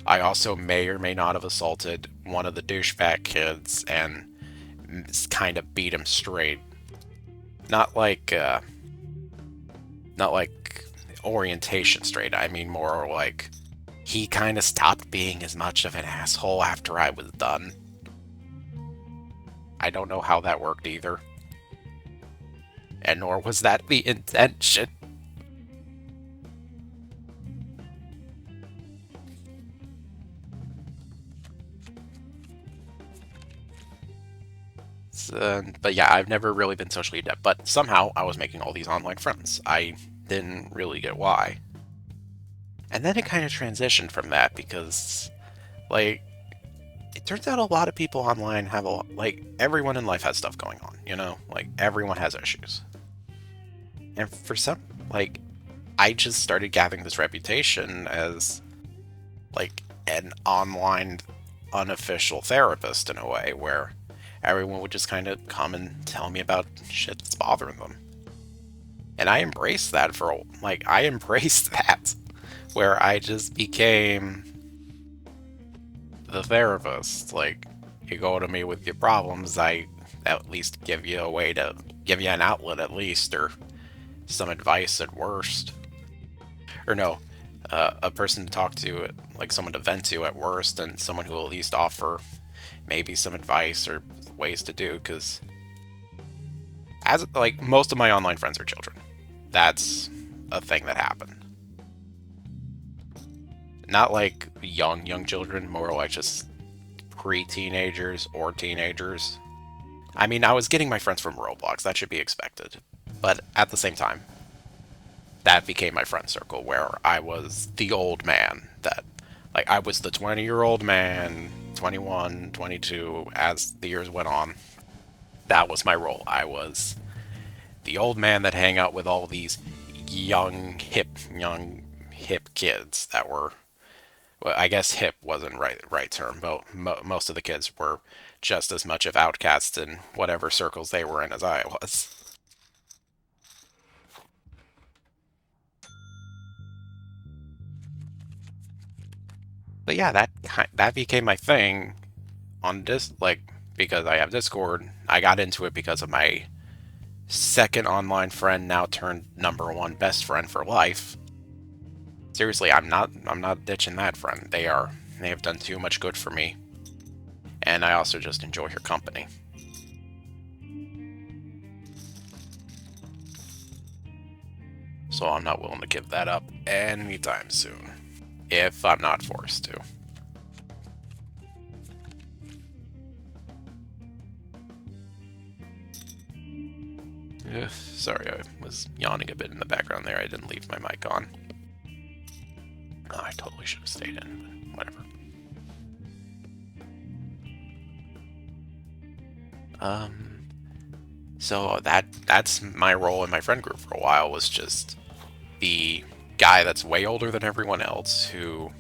I also may or may not have assaulted one of the douchebag kids and kind of beat him straight. Not like orientation straight. I mean more like he kind of stopped being as much of an asshole after I was done. I don't know how that worked either. And nor was that the intention. But yeah, I've never really been socially adept. But somehow I was making all these online friends. I didn't really get why. And then it kind of transitioned from that because, like, it turns out a lot of people online have like, everyone in life has stuff going on, you know? Like, everyone has issues. And for some, like, I just started gathering this reputation as, like, an online unofficial therapist in a way, where everyone would just kind of come and tell me about shit that's bothering them. And I embraced that I embraced that, where I just became the therapist. Like, you go to me with your problems, I at least give you a way to give you an outlet at least, or some advice at worst. Or no, a person to talk to, like someone to vent to at worst, and someone who will at least offer maybe some advice or ways to do, because as like most of my online friends are children. That's a thing that happened. Not like young children, more like just pre-teenagers or teenagers. I mean, I was getting my friends from Roblox, that should be expected. But at the same time, that became my friend circle, where I was the old man that, like, I was the 20-year-old man, 21, 22, as the years went on. That was my role. I was the old man that hang out with all these young hip kids that were, well, I guess hip wasn't right term, but most of the kids were just as much of outcasts in whatever circles they were in as I was. But yeah, that became my thing on like, because I have Discord. I got into it because of my second online friend, now turned #1 best friend for life. Seriously, I'm not ditching that friend. They have done too much good for me. And I also just enjoy her company. So I'm not willing to give that up anytime soon, if I'm not forced to. Ugh, sorry, I was yawning a bit in the background there. I didn't leave my mic on. Oh, I totally should have stayed in, but whatever. So that's my role in my friend group for a while, was just the guy that's way older than everyone else, who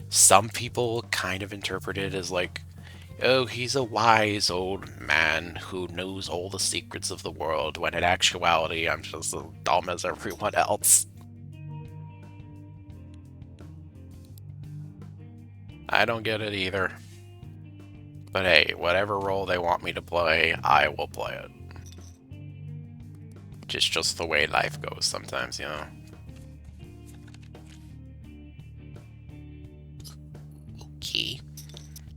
some people kind of interpreted as like, oh, he's a wise old man who knows all the secrets of the world, when in actuality I'm just as dumb as everyone else. I don't get it either. But hey, whatever role they want me to play, I will play it. Just the way life goes sometimes, you know? Okay.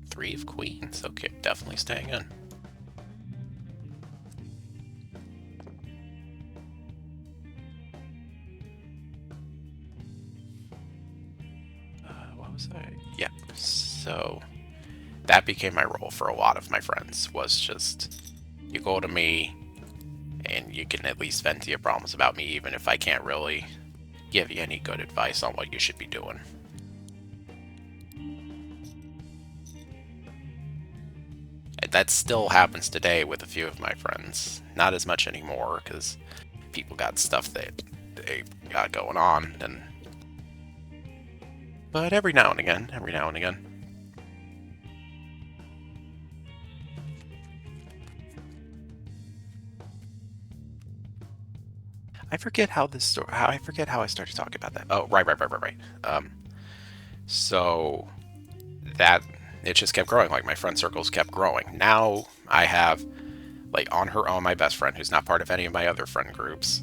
3 of queens. Okay, definitely staying in. What was I? Yeah, so that became my role for a lot of my friends, was just, you go to me, and you can at least vent to your problems about me, even if I can't really give you any good advice on what you should be doing. That still happens today with a few of my friends. Not as much anymore, because people got stuff that they got going on, and but every now and again. I forget how this story. I forget how I started talking about that. Oh, right. So that it just kept growing. Like, my friend circles kept growing. Now I have, like, on her own, my best friend, who's not part of any of my other friend groups.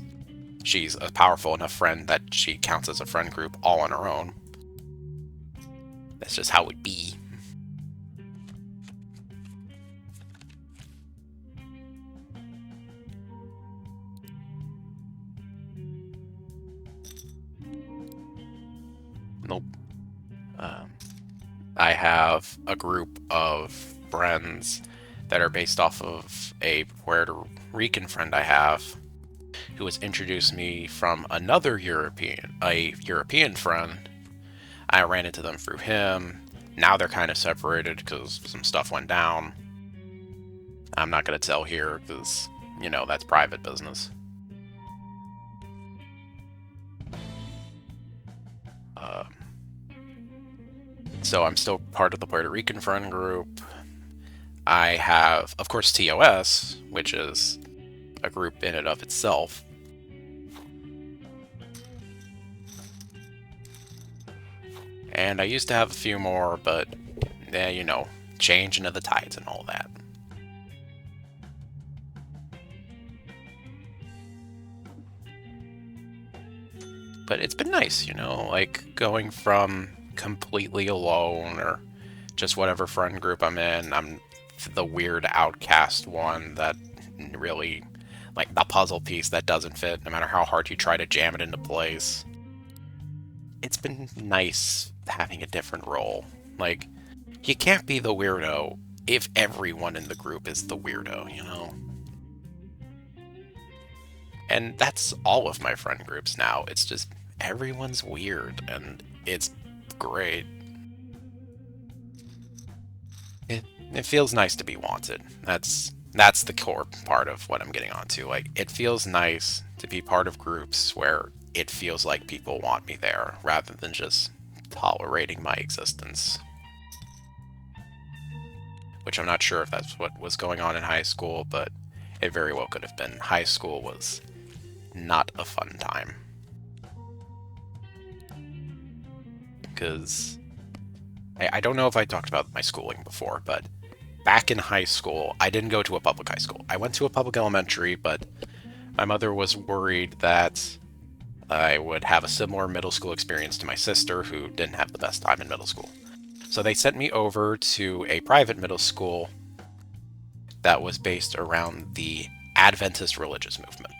She's a powerful enough friend that she counts as a friend group all on her own. That's just how it be. Nope. I have a group of friends that are based off of a Puerto Rican friend I have, who has introduced me from another European friend. I ran into them through him. Now they're kind of separated because some stuff went down. I'm not going to tell here because, you know, that's private business. So I'm still part of the Puerto Rican friend group. I have, of course, TOS, which is a group in and of itself. And I used to have a few more, but, you know, changing of the tides and all that. But it's been nice, you know, like, going from completely alone or just whatever friend group I'm in. I'm the weird outcast one that really, like, the puzzle piece that doesn't fit no matter how hard you try to jam it into place. It's been nice having a different role. Like, you can't be the weirdo if everyone in the group is the weirdo, you know? And that's all of my friend groups now. It's just everyone's weird, and it's great. It feels nice to be wanted. That's the core part of what I'm getting onto. Like, it feels nice to be part of groups where it feels like people want me there, rather than just tolerating my existence. Which I'm not sure if that's what was going on in high school, but it very well could have been. High school was not a fun time. Because I don't know if I talked about my schooling before, but back in high school, I didn't go to a public high school. I went to a public elementary, but my mother was worried that I would have a similar middle school experience to my sister, who didn't have the best time in middle school. So they sent me over to a private middle school that was based around the Adventist religious movement.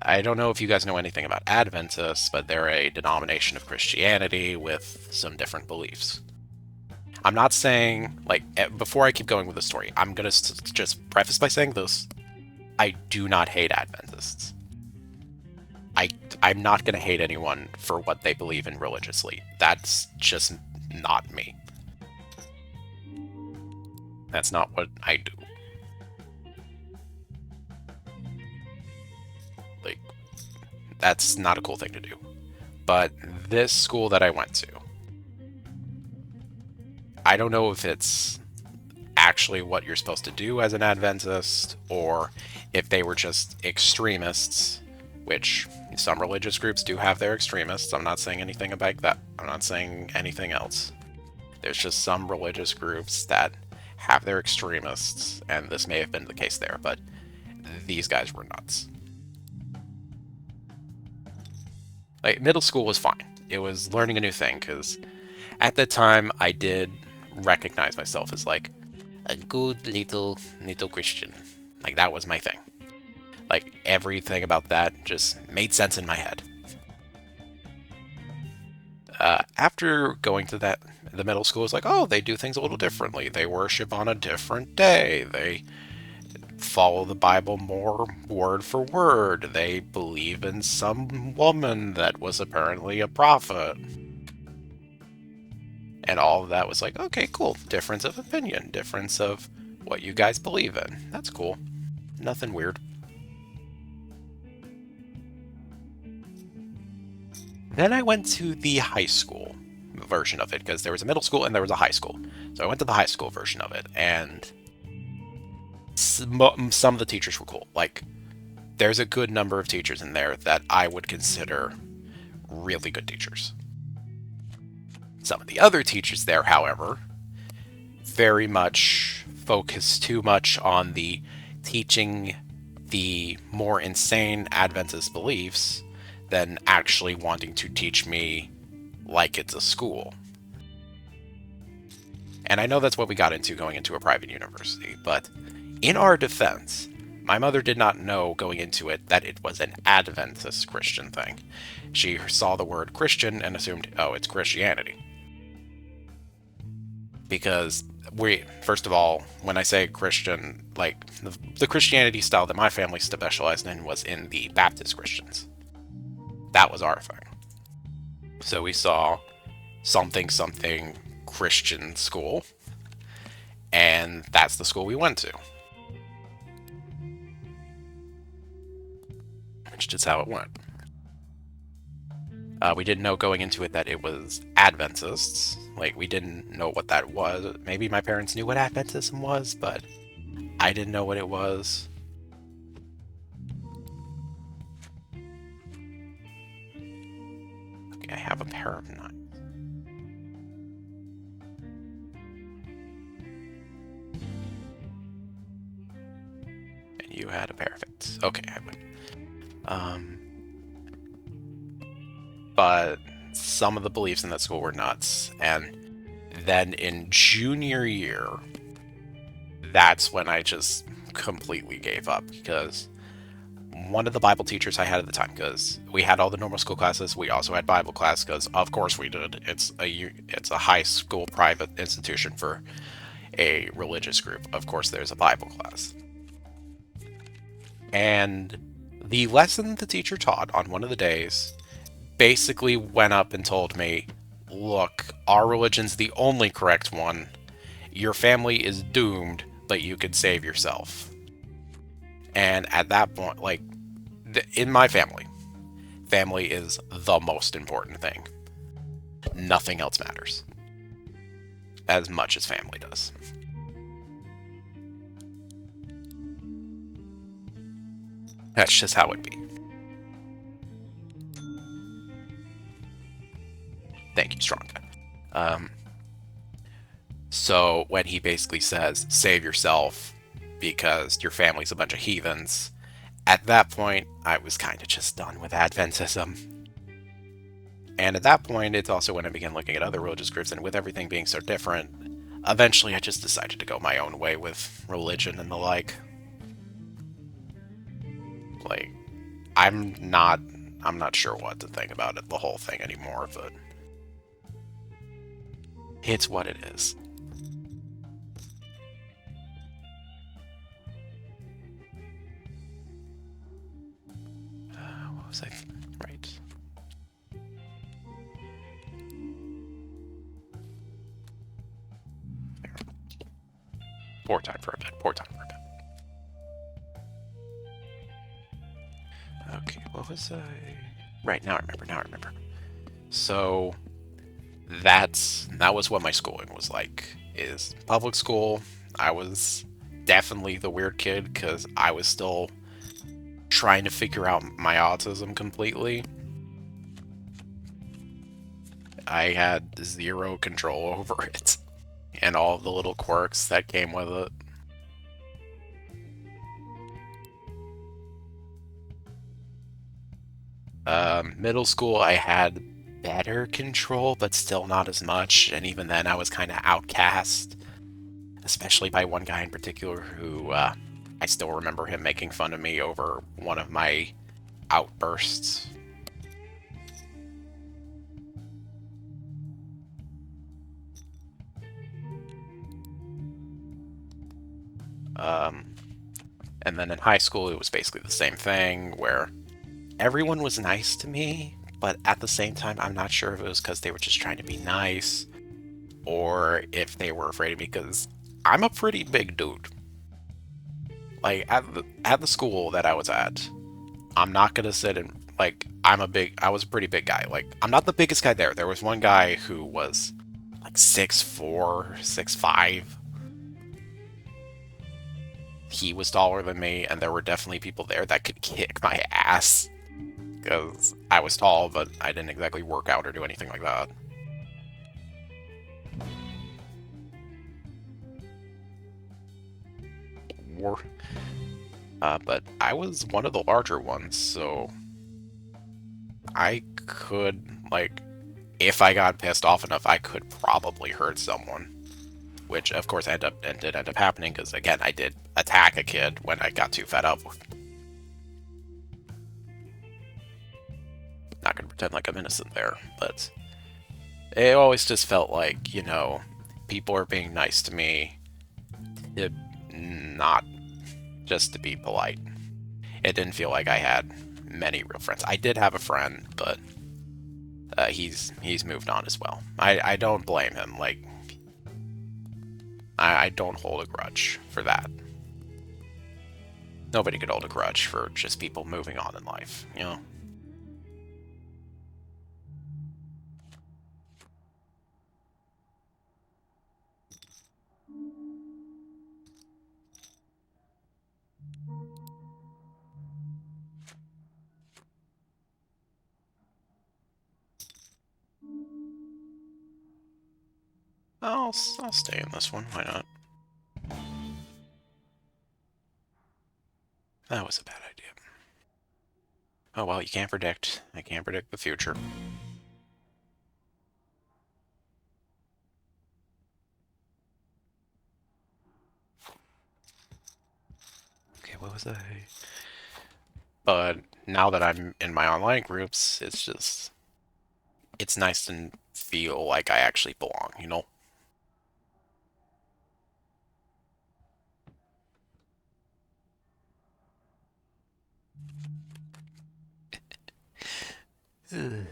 I don't know if you guys know anything about Adventists, but they're a denomination of Christianity with some different beliefs. I'm not saying, like, before I keep going with the story, I'm going to just preface by saying this. I do not hate Adventists. I, I'm not going to hate anyone for what they believe in religiously. That's just not me. That's not what I do. Like, that's not a cool thing to do. But this school that I went to, I don't know if it's actually what you're supposed to do as an Adventist, or if they were just extremists, which some religious groups do have their extremists. I'm not saying anything about that. I'm not saying anything else. There's just some religious groups that have their extremists, and this may have been the case there, but these guys were nuts. Like, middle school was fine. It was learning a new thing, because at the time I did recognize myself as like a good little Christian. Like, that was my thing. Like, everything about that just made sense in my head. After going to the middle school, it's like, oh, they do things a little differently. They worship on a different day. They follow the Bible more word for word. They believe in some woman that was apparently a prophet. And all of that was like, okay, cool. Difference of opinion, difference of what you guys believe in. That's cool. Nothing weird. Then I went to the high school version of it, because there was a middle school and there was a high school. So I went to the high school version of it, and some of the teachers were cool. Like, there's a good number of teachers in there that I would consider really good teachers. Some of the other teachers there, however, very much focus too much on the teaching the more insane Adventist beliefs than actually wanting to teach me like it's a school. And I know that's what we got into going into a private university, but in our defense, my mother did not know going into it that it was an Adventist Christian thing. She saw the word Christian and assumed, oh, it's Christianity. Because first of all, when I say Christian, like, the Christianity style that my family specialized in was in the Baptist Christians. That was our thing. So we saw something Christian school, and that's the school we went to. Which is just how it went. We didn't know going into it that it was Adventists. Like, we didn't know what that was. Maybe my parents knew what Adventism was, but I didn't know what it was. Okay, I have a pair of knives. And you had a pair of it. Okay, I would. But some of the beliefs in that school were nuts. And then in junior year, that's when I just completely gave up, because one of the Bible teachers I had at the time, because we had all the normal school classes, we also had Bible class, because of course we did. It's a high school private institution for a religious group. Of course there's a Bible class. And the lesson the teacher taught on one of the days basically went up and told me, look, our religion's the only correct one. Your family is doomed, but you could save yourself. And at that point, like, in my family is the most important thing. Nothing else matters as much as family does. That's just how it be. Thank you, Strong Guy. So when he basically says, save yourself because your family's a bunch of heathens, at that point, I was kind of just done with Adventism. And at that point, it's also when I began looking at other religious groups, and with everything being so different, eventually I just decided to go my own way with religion and the like. Like, I'm not sure what to think about it, the whole thing anymore, but it's what it is. What was I? Right. There. Poor time for a bit. Poor time for a bit. Okay, what was I? Right, now I remember, now I remember. So that was what my schooling was like. Is public school. I was definitely the weird kid because I was still trying to figure out my autism completely. I had zero control over it and all the little quirks that came with it. Middle school, I had better control, but still not as much. And even then, I was kind of outcast, especially by one guy in particular who I still remember him making fun of me over one of my outbursts. Um, and then in high school, it was basically the same thing where everyone was nice to me, but at the same time, I'm not sure if it was because they were just trying to be nice or if they were afraid of me because I'm a pretty big dude. Like at the school that I was at, I'm not gonna sit and like I was a pretty big guy. Like I'm not the biggest guy there. There was one guy who was like 6'4", 6'5". He was taller than me, and there were definitely people there that could kick my ass because I was tall, but I didn't exactly work out or do anything like that. War. But I was one of the larger ones, so I could, like, if I got pissed off enough, I could probably hurt someone. Which, of course, did end up happening because, again, I did attack a kid when I got too fed up. Not gonna pretend like I'm innocent there, but it always just felt like, people are being nice to me, it, not just to be polite. It didn't feel like I had many real friends. I did have a friend, but he's moved on as well. I don't blame him. Like I don't hold a grudge for that. Nobody could hold a grudge for just people moving on in life, you know? I'll stay in this one. Why not? That was a bad idea. Oh well, you can't predict. I can't predict the future. Okay, what was I? But now that I'm in my online groups, it's nice to feel like I actually belong, you know? Um,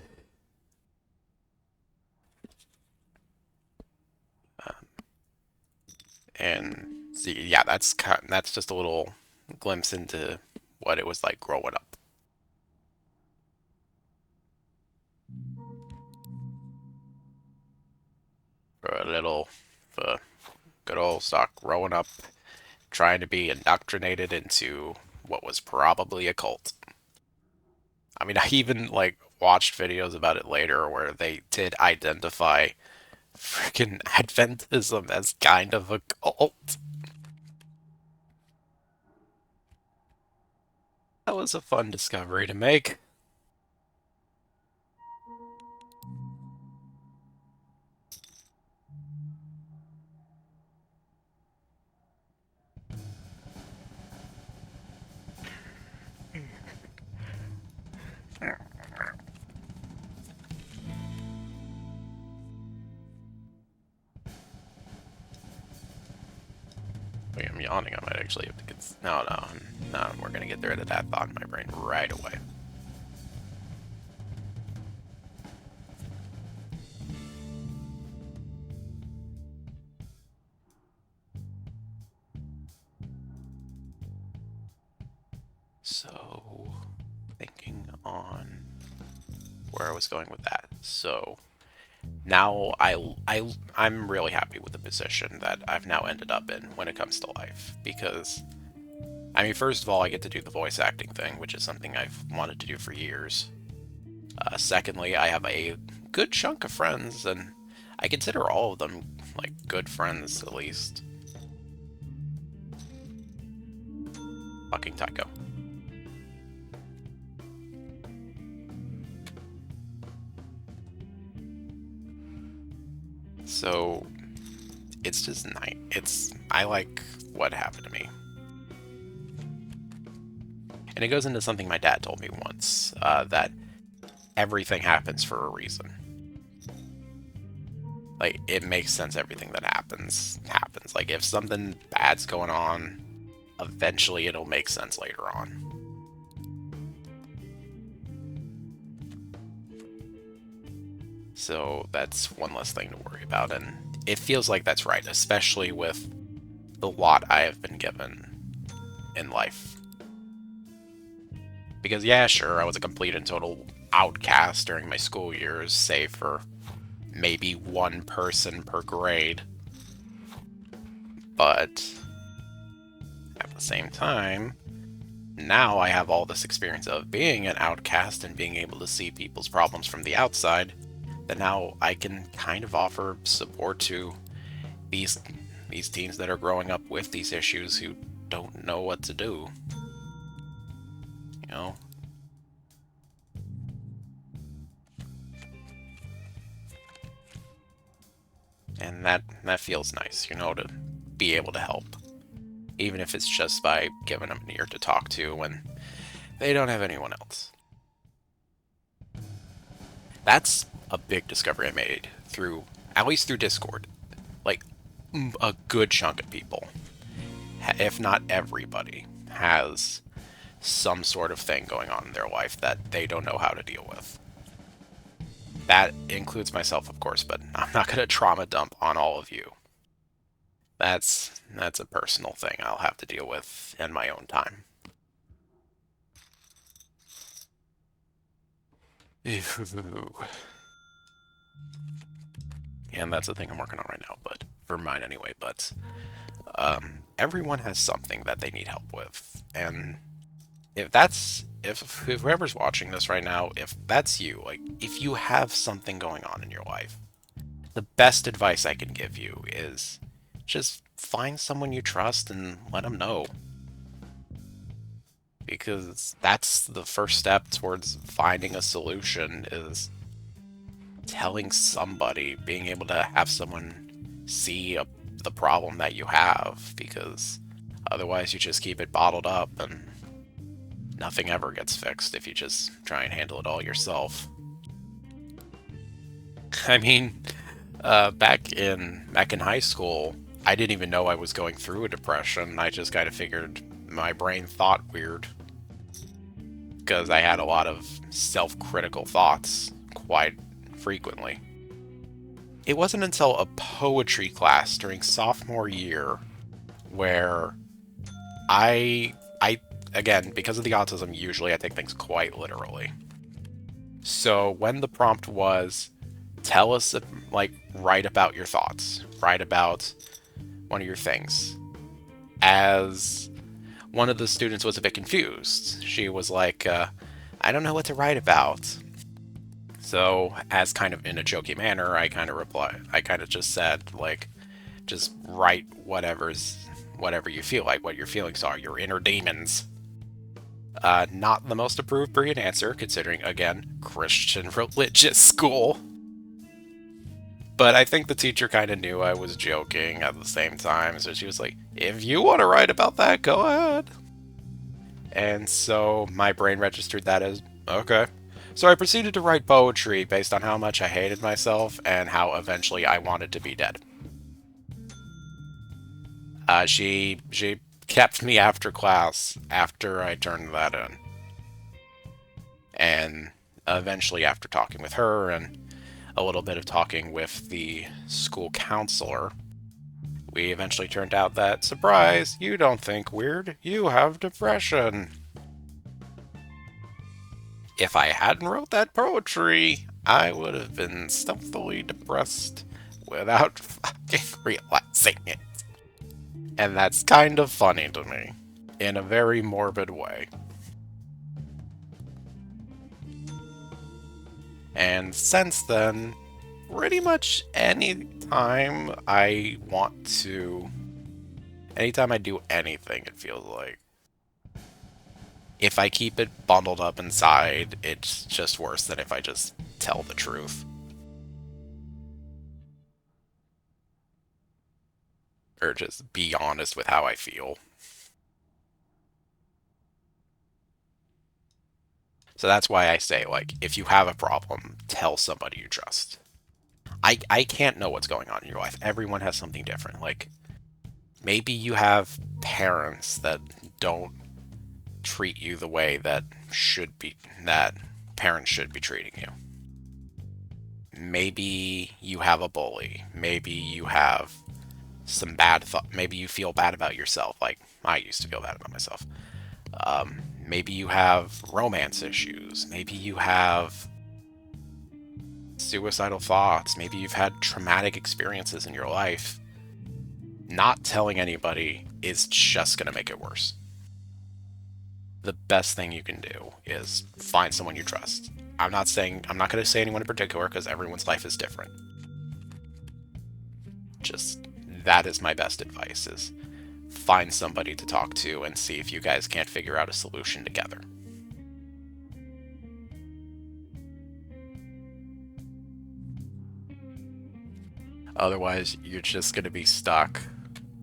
and see, yeah, that's just a little glimpse into what it was like growing up. For a little, for good old Stok growing up, trying to be indoctrinated into what was probably a cult. I mean, I even like watched videos about it later where they did identify freaking Adventism as kind of a cult. That was a fun discovery to make. Wait, I'm yawning. I might actually have to get. No, no, no. We're gonna get rid of that thought in my brain right away. So, thinking on where I was going with that. So, now I'm really happy with the position that I've now ended up in when it comes to life, because I mean, first of all, I get to do the voice acting thing, which is something I've wanted to do for years. Secondly, I have a good chunk of friends, and I consider all of them like good friends at least. Fucking Tycho. So it's just nice. I like what happened to me. And it goes into something my dad told me once, that everything happens for a reason. Like, it makes sense, everything that happens. Like, if something bad's going on, eventually it'll make sense later on. So that's one less thing to worry about, and it feels like that's right, especially with the lot I have been given in life. Because, yeah, sure, I was a complete and total outcast during my school years, save for maybe one person per grade. But at the same time, now I have all this experience of being an outcast and being able to see people's problems from the outside, that now I can kind of offer support to these teens that are growing up with these issues who don't know what to do. You know? And that feels nice, you know, to be able to help. Even if it's just by giving them an ear to talk to when they don't have anyone else. That's a big discovery I made through, at least through Discord. Like, a good chunk of people, if not everybody, has some sort of thing going on in their life that they don't know how to deal with. That includes myself, of course, but I'm not going to trauma dump on all of you. That's a personal thing I'll have to deal with in my own time. And that's the thing I'm working on right now, but for mine anyway. But everyone has something that they need help with, and if whoever's watching this right now, if that's you, like if you have something going on in your life, the best advice I can give you is just find someone you trust and let them know. Because that's the first step towards finding a solution, is telling somebody, being able to have someone see the problem that you have, because otherwise you just keep it bottled up and nothing ever gets fixed if you just try and handle it all yourself. I mean, back in high school, I didn't even know I was going through a depression. I just kind of figured my brain thought weird, because I had a lot of self-critical thoughts quite frequently. It wasn't until a poetry class during sophomore year where I again, because of the autism, usually I take things quite literally. So when the prompt was, tell us, like, write about your thoughts, write about one of your things, as one of the students was a bit confused. She was like, I don't know what to write about. So, as kind of in a jokey manner, I kind of just said, like, just write whatever you feel like, what your feelings are, your inner demons. Not the most approved brilliant answer, considering, again, Christian religious school. But I think the teacher kind of knew I was joking at the same time, so she was like, if you want to write about that, go ahead. And so my brain registered that as, okay. So I proceeded to write poetry based on how much I hated myself and how eventually I wanted to be dead. She kept me after class after I turned that in, and eventually after talking with her and a little bit of talking with the school counselor, we eventually turned out that, surprise, you don't think weird, you have depression. If I hadn't wrote that poetry, I would have been stealthily depressed without fucking realizing it. And that's kind of funny to me, in a very morbid way. And since then, pretty much anytime anytime I do anything, it feels like, if I keep it bundled up inside, it's just worse than if I just tell the truth. Or just be honest with how I feel. So that's why I say, like, if you have a problem, tell somebody you trust. I can't know what's going on in your life. Everyone has something different. Like, maybe you have parents that don't treat you the way that parents should be treating you. Maybe you have a bully. Maybe you have some bad thought. Maybe you feel bad about yourself. Like I used to feel bad about myself. Maybe you have romance issues. Maybe you have suicidal thoughts. Maybe you've had traumatic experiences in your life. Not telling anybody is just going to make it worse. The best thing you can do is find someone you trust. I'm not going to say anyone in particular because everyone's life is different. Just that is my best advice, is find somebody to talk to and see if you guys can't figure out a solution together. Otherwise, you're just going to be stuck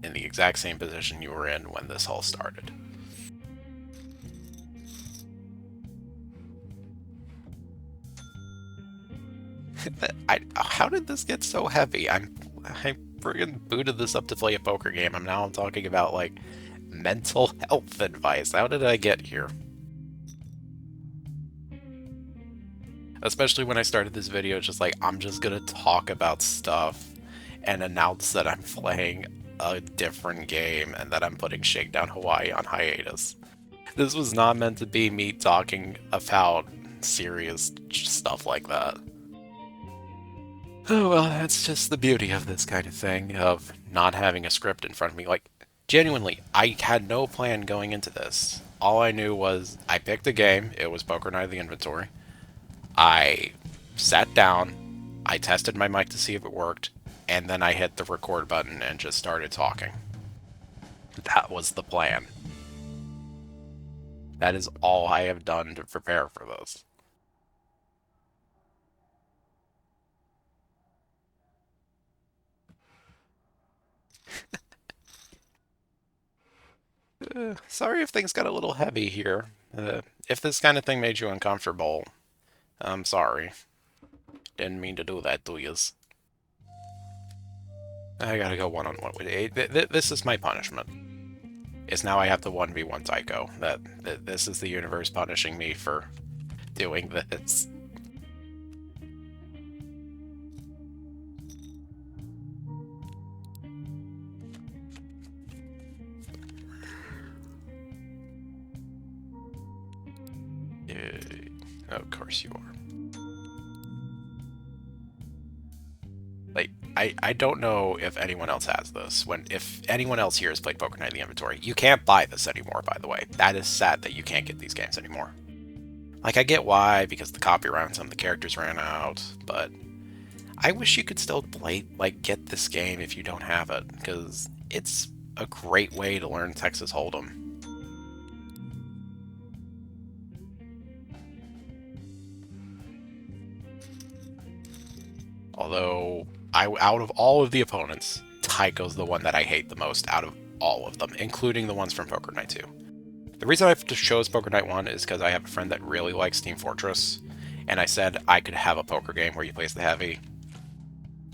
in the exact same position you were in when this all started. How did this get so heavy? I friggin' booted this up to play a poker game. I'm talking about, like, mental health advice. How did I get here? Especially when I started this video, it's just like, I'm just gonna talk about stuff and announce that I'm playing a different game and that I'm putting Shakedown Hawaii on hiatus. This was not meant to be me talking about serious stuff like that. Oh, well, that's just the beauty of this kind of thing, of not having a script in front of me. Like, genuinely, I had no plan going into this. All I knew was I picked a game, it was Poker Night of the Inventory. I sat down, I tested my mic to see if it worked, and then I hit the record button and just started talking. That was the plan. That is all I have done to prepare for this. Sorry if things got a little heavy here. If this kind of thing made you uncomfortable, I'm sorry. Didn't mean to do that to yous. I gotta go one-on-one with it. This is my punishment. Is now I have to 1v1 Tycho. This is the universe punishing me for doing this. Of course you are. Like, I don't know if anyone else has this. If anyone else here has played Poker Night in the Inventory, you can't buy this anymore, by the way. That is sad that you can't get these games anymore. Like, I get why, because the copyright on some of the characters ran out, but I wish you could still get this game if you don't have it, because it's a great way to learn Texas Hold'em. Although, out of all of the opponents, Tycho's the one that I hate the most out of all of them, including the ones from Poker Night 2. The reason I chose Poker Night 1 is because I have a friend that really likes Team Fortress, and I said I could have a poker game where you place the heavy.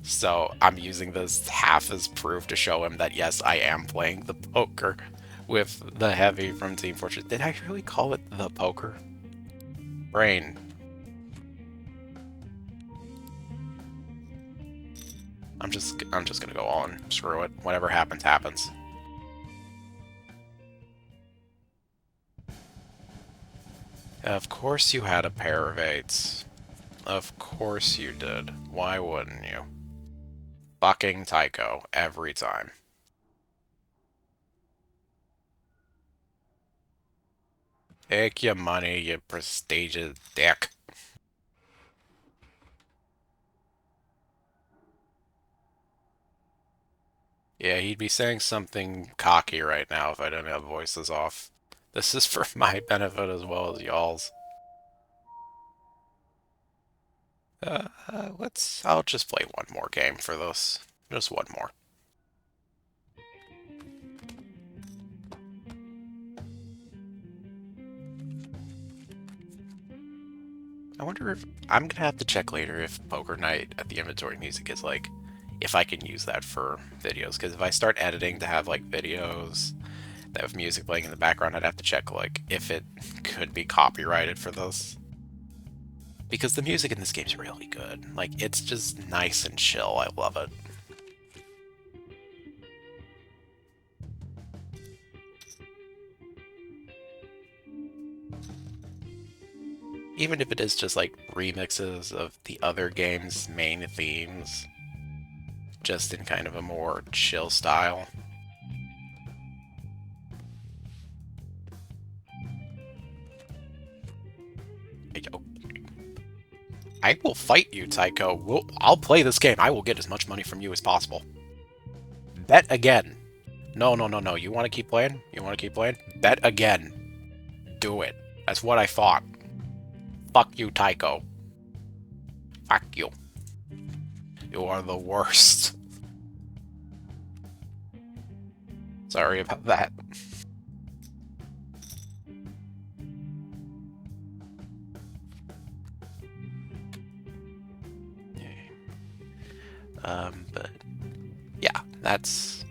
So I'm using this half as proof to show him that yes, I am playing the poker with the heavy from Team Fortress. Did I really call it the poker? Brain. I'm just gonna go on. Screw it. Whatever happens, happens. Of course you had a pair of 8s. Of course you did. Why wouldn't you? Fucking Tycho, every time. Take your money, you prestigious dick. Yeah, he'd be saying something cocky right now if I didn't have voices off. This is for my benefit as well as y'all's. I'll just play one more game for this. Just one more. I wonder if, I'm gonna have to check later if Poker Night at the inventory music is like, if I can use that for videos, because if I start editing to have like videos that have music playing in the background, I'd have to check like if it could be copyrighted for this. Because the music in this game's really good. Like, it's just nice and chill. I love it. Even if it is just like remixes of the other game's main themes, just in kind of a more chill style. I will fight you, Tycho. I'll play this game. I will get as much money from you as possible. Bet again. No, no, no, no. You want to keep playing? You want to keep playing? Bet again. Do it. That's what I thought. Fuck you, Tycho. Fuck you. You are the worst. Sorry about that. But yeah, that's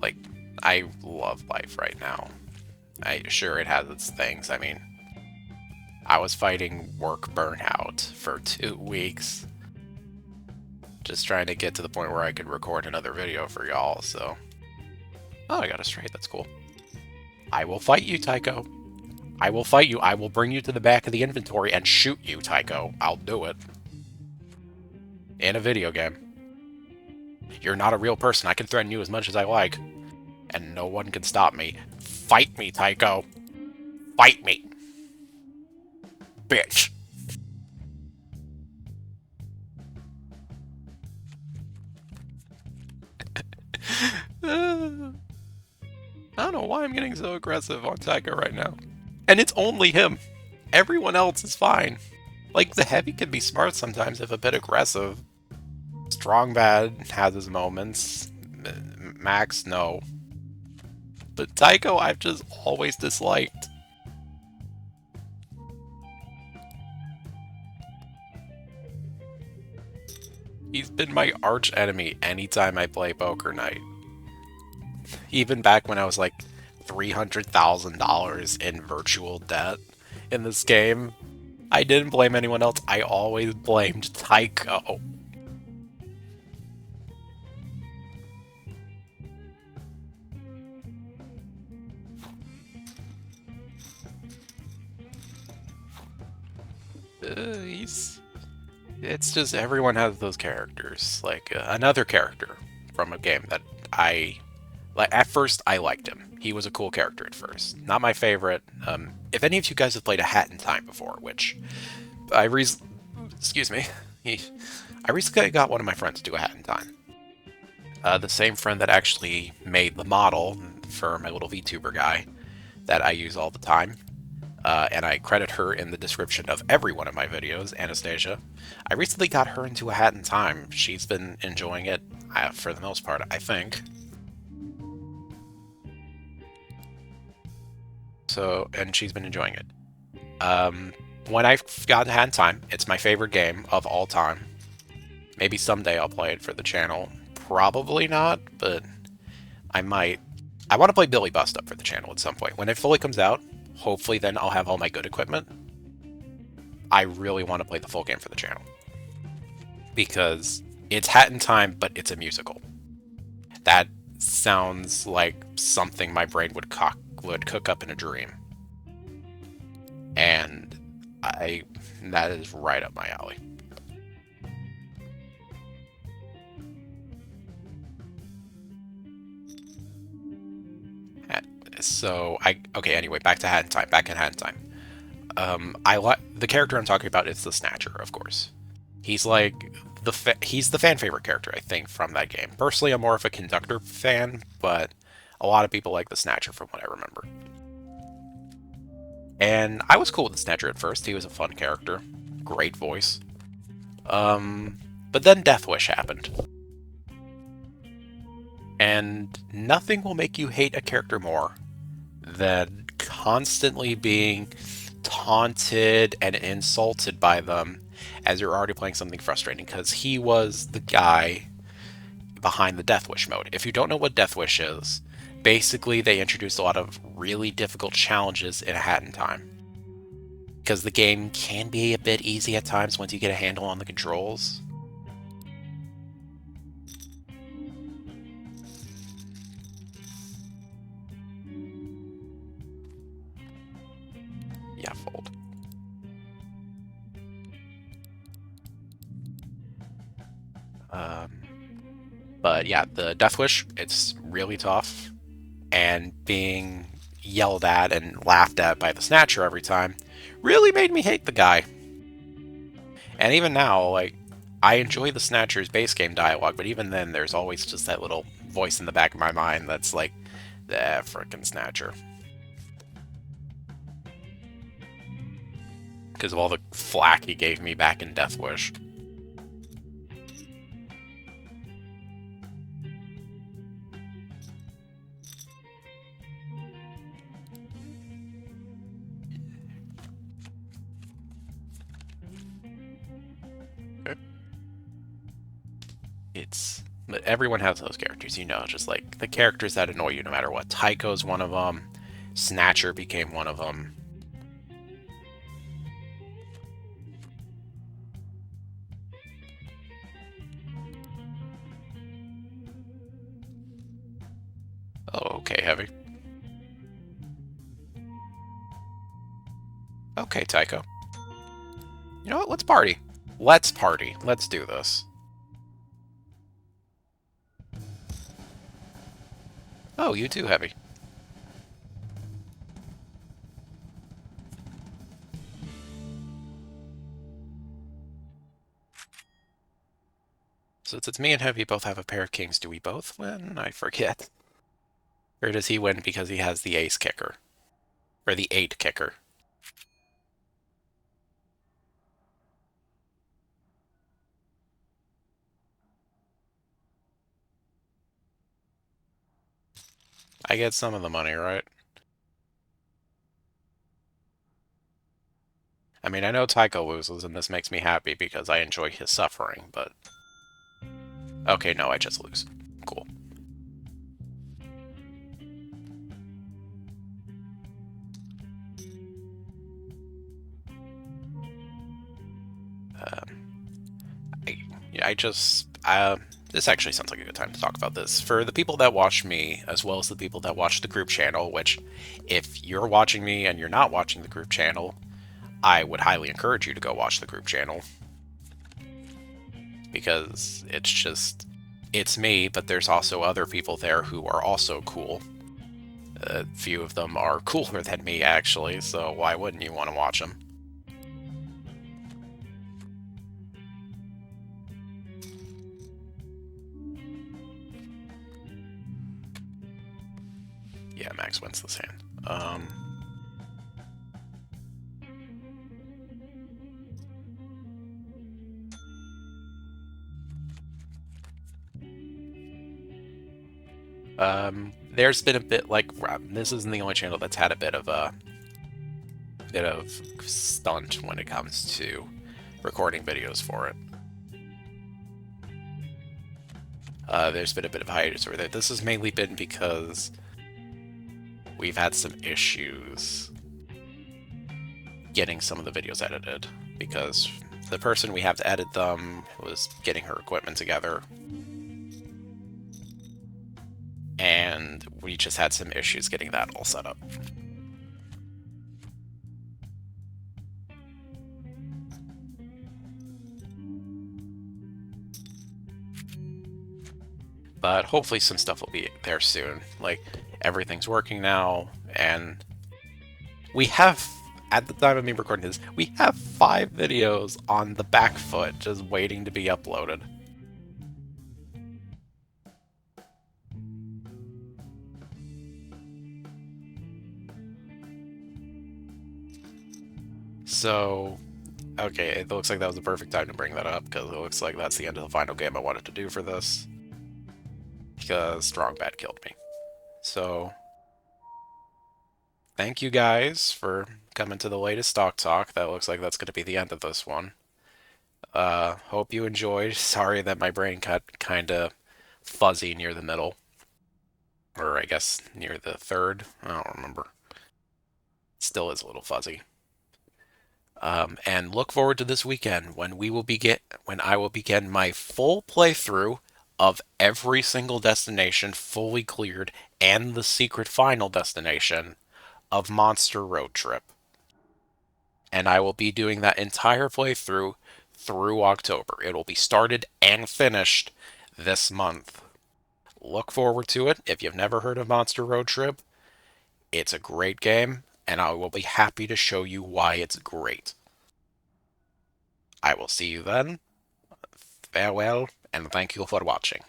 like, I love life right now. Sure, it has its things. I mean, I was fighting work burnout for 2 weeks, just trying to get to the point where I could record another video for y'all. So, oh, I got a straight. That's cool. I will fight you, Tycho. I will fight you. I will bring you to the back of the inventory and shoot you, Tycho. I'll do it. In a video game. You're not a real person. I can threaten you as much as I like. And no one can stop me. Fight me, Tycho. Fight me. Bitch. I don't know why I'm getting so aggressive on Tycho right now. And it's only him. Everyone else is fine. Like, the heavy can be smart sometimes if a bit aggressive. Strong Bad has his moments. Max, no. But Tycho, I've just always disliked. He's been my arch enemy anytime I play Poker Night. Even back when I was like $300,000 in virtual debt in this game, I didn't blame anyone else. I always blamed Tycho. It's just everyone has those characters. Like another character from a game that like. At first, I liked him. He was a cool character at first. Not my favorite. If any of you guys have played A Hat in Time before, which excuse me, I recently got one of my friends to do A Hat in Time. The same friend that actually made the model for my little VTuber guy that I use all the time. And I credit her in the description of every one of my videos, Anastasia. I recently got her into A Hat in Time. She's been enjoying it for the most part, I think. So, and she's been enjoying it. When I've got hand time, it's my favorite game of all time. Maybe someday I'll play it for the channel. Probably not, but I might. I want to play Billy Bust Up for the channel at some point. When it fully comes out, hopefully then I'll have all my good equipment. I really want to play the full game for the channel. Because it's Hat in Time, but it's a musical. That sounds like something my brain would cook up in a dream. And that is right up my alley. So okay. Anyway, back to Hat in Time. Back in Hat in Time. I like the character I'm talking about is the Snatcher, of course. He's like he's the fan favorite character, I think, from that game. Personally, I'm more of a Conductor fan, but a lot of people like the Snatcher from what I remember. And I was cool with the Snatcher at first. He was a fun character, great voice. But then Death Wish happened. And nothing will make you hate a character more than constantly being taunted and insulted by them as you're already playing something frustrating, because he was the guy behind the Death Wish mode. If you don't know what Death Wish is, basically they introduced a lot of really difficult challenges in a Hat in Time. Because the game can be a bit easy at times once you get a handle on the controls. Yeah, fold. But yeah, the Death Wish, it's really tough. And being yelled at and laughed at by the Snatcher every time really made me hate the guy. And even now, like, I enjoy the Snatcher's base game dialogue, but even then, there's always just that little voice in the back of my mind that's like, the frickin' Snatcher. Because of all the flack he gave me back in Death Wish. But everyone has those characters, you know, just like the characters that annoy you no matter what. Tycho's one of them. Snatcher became one of them. Oh, okay, Heavy. Okay, Tycho. You know what? Let's party. Let's party. Let's do this. Oh, you too, Heavy. So since me and Heavy both have a pair of kings, do we both win? I forget. Or does he win because he has the ace kicker? Or the 8 kicker? I get some of the money, right? I mean, I know Tycho loses, and this makes me happy because I enjoy his suffering, but... Okay, no, I just lose. Cool. I just... this actually sounds like a good time to talk about this. For the people that watch me, as well as the people that watch the group channel, which, if you're watching me and you're not watching the group channel, I would highly encourage you to go watch the group channel. Because it's just... It's me, but there's also other people there who are also cool. A few of them are cooler than me, actually, so why wouldn't you want to watch them? Yeah, Max wins this hand. there's been a bit like this isn't the only channel that's had a bit of stunt when it comes to recording videos for it. There's been a bit of hiatus over there. This has mainly been because we've had some issues getting some of the videos edited, because the person we have to edit them was getting her equipment together, and we just had some issues getting that all set up. But hopefully some stuff will be there soon. Like, everything's working now, and we have, at the time of me recording this, we have 5 videos on the back foot just waiting to be uploaded. So, okay, it looks like that was the perfect time to bring that up, because it looks like that's the end of the final game I wanted to do for this. Because Strong Bad killed me. So, thank you guys for coming to the latest Stok Talk. That looks like that's going to be the end of this one. Hope you enjoyed. Sorry that my brain got kind of fuzzy near the middle. Or I guess near the third. I don't remember. Still is a little fuzzy. And look forward to this weekend when I will begin my full playthrough of every single destination fully cleared and the secret final destination of Monster Road Trip. And I will be doing that entire playthrough through October. It will be started and finished this month. Look forward to it. If you've never heard of Monster Road Trip, it's a great game, and I will be happy to show you why it's great. I will see you then. Farewell, and thank you for watching.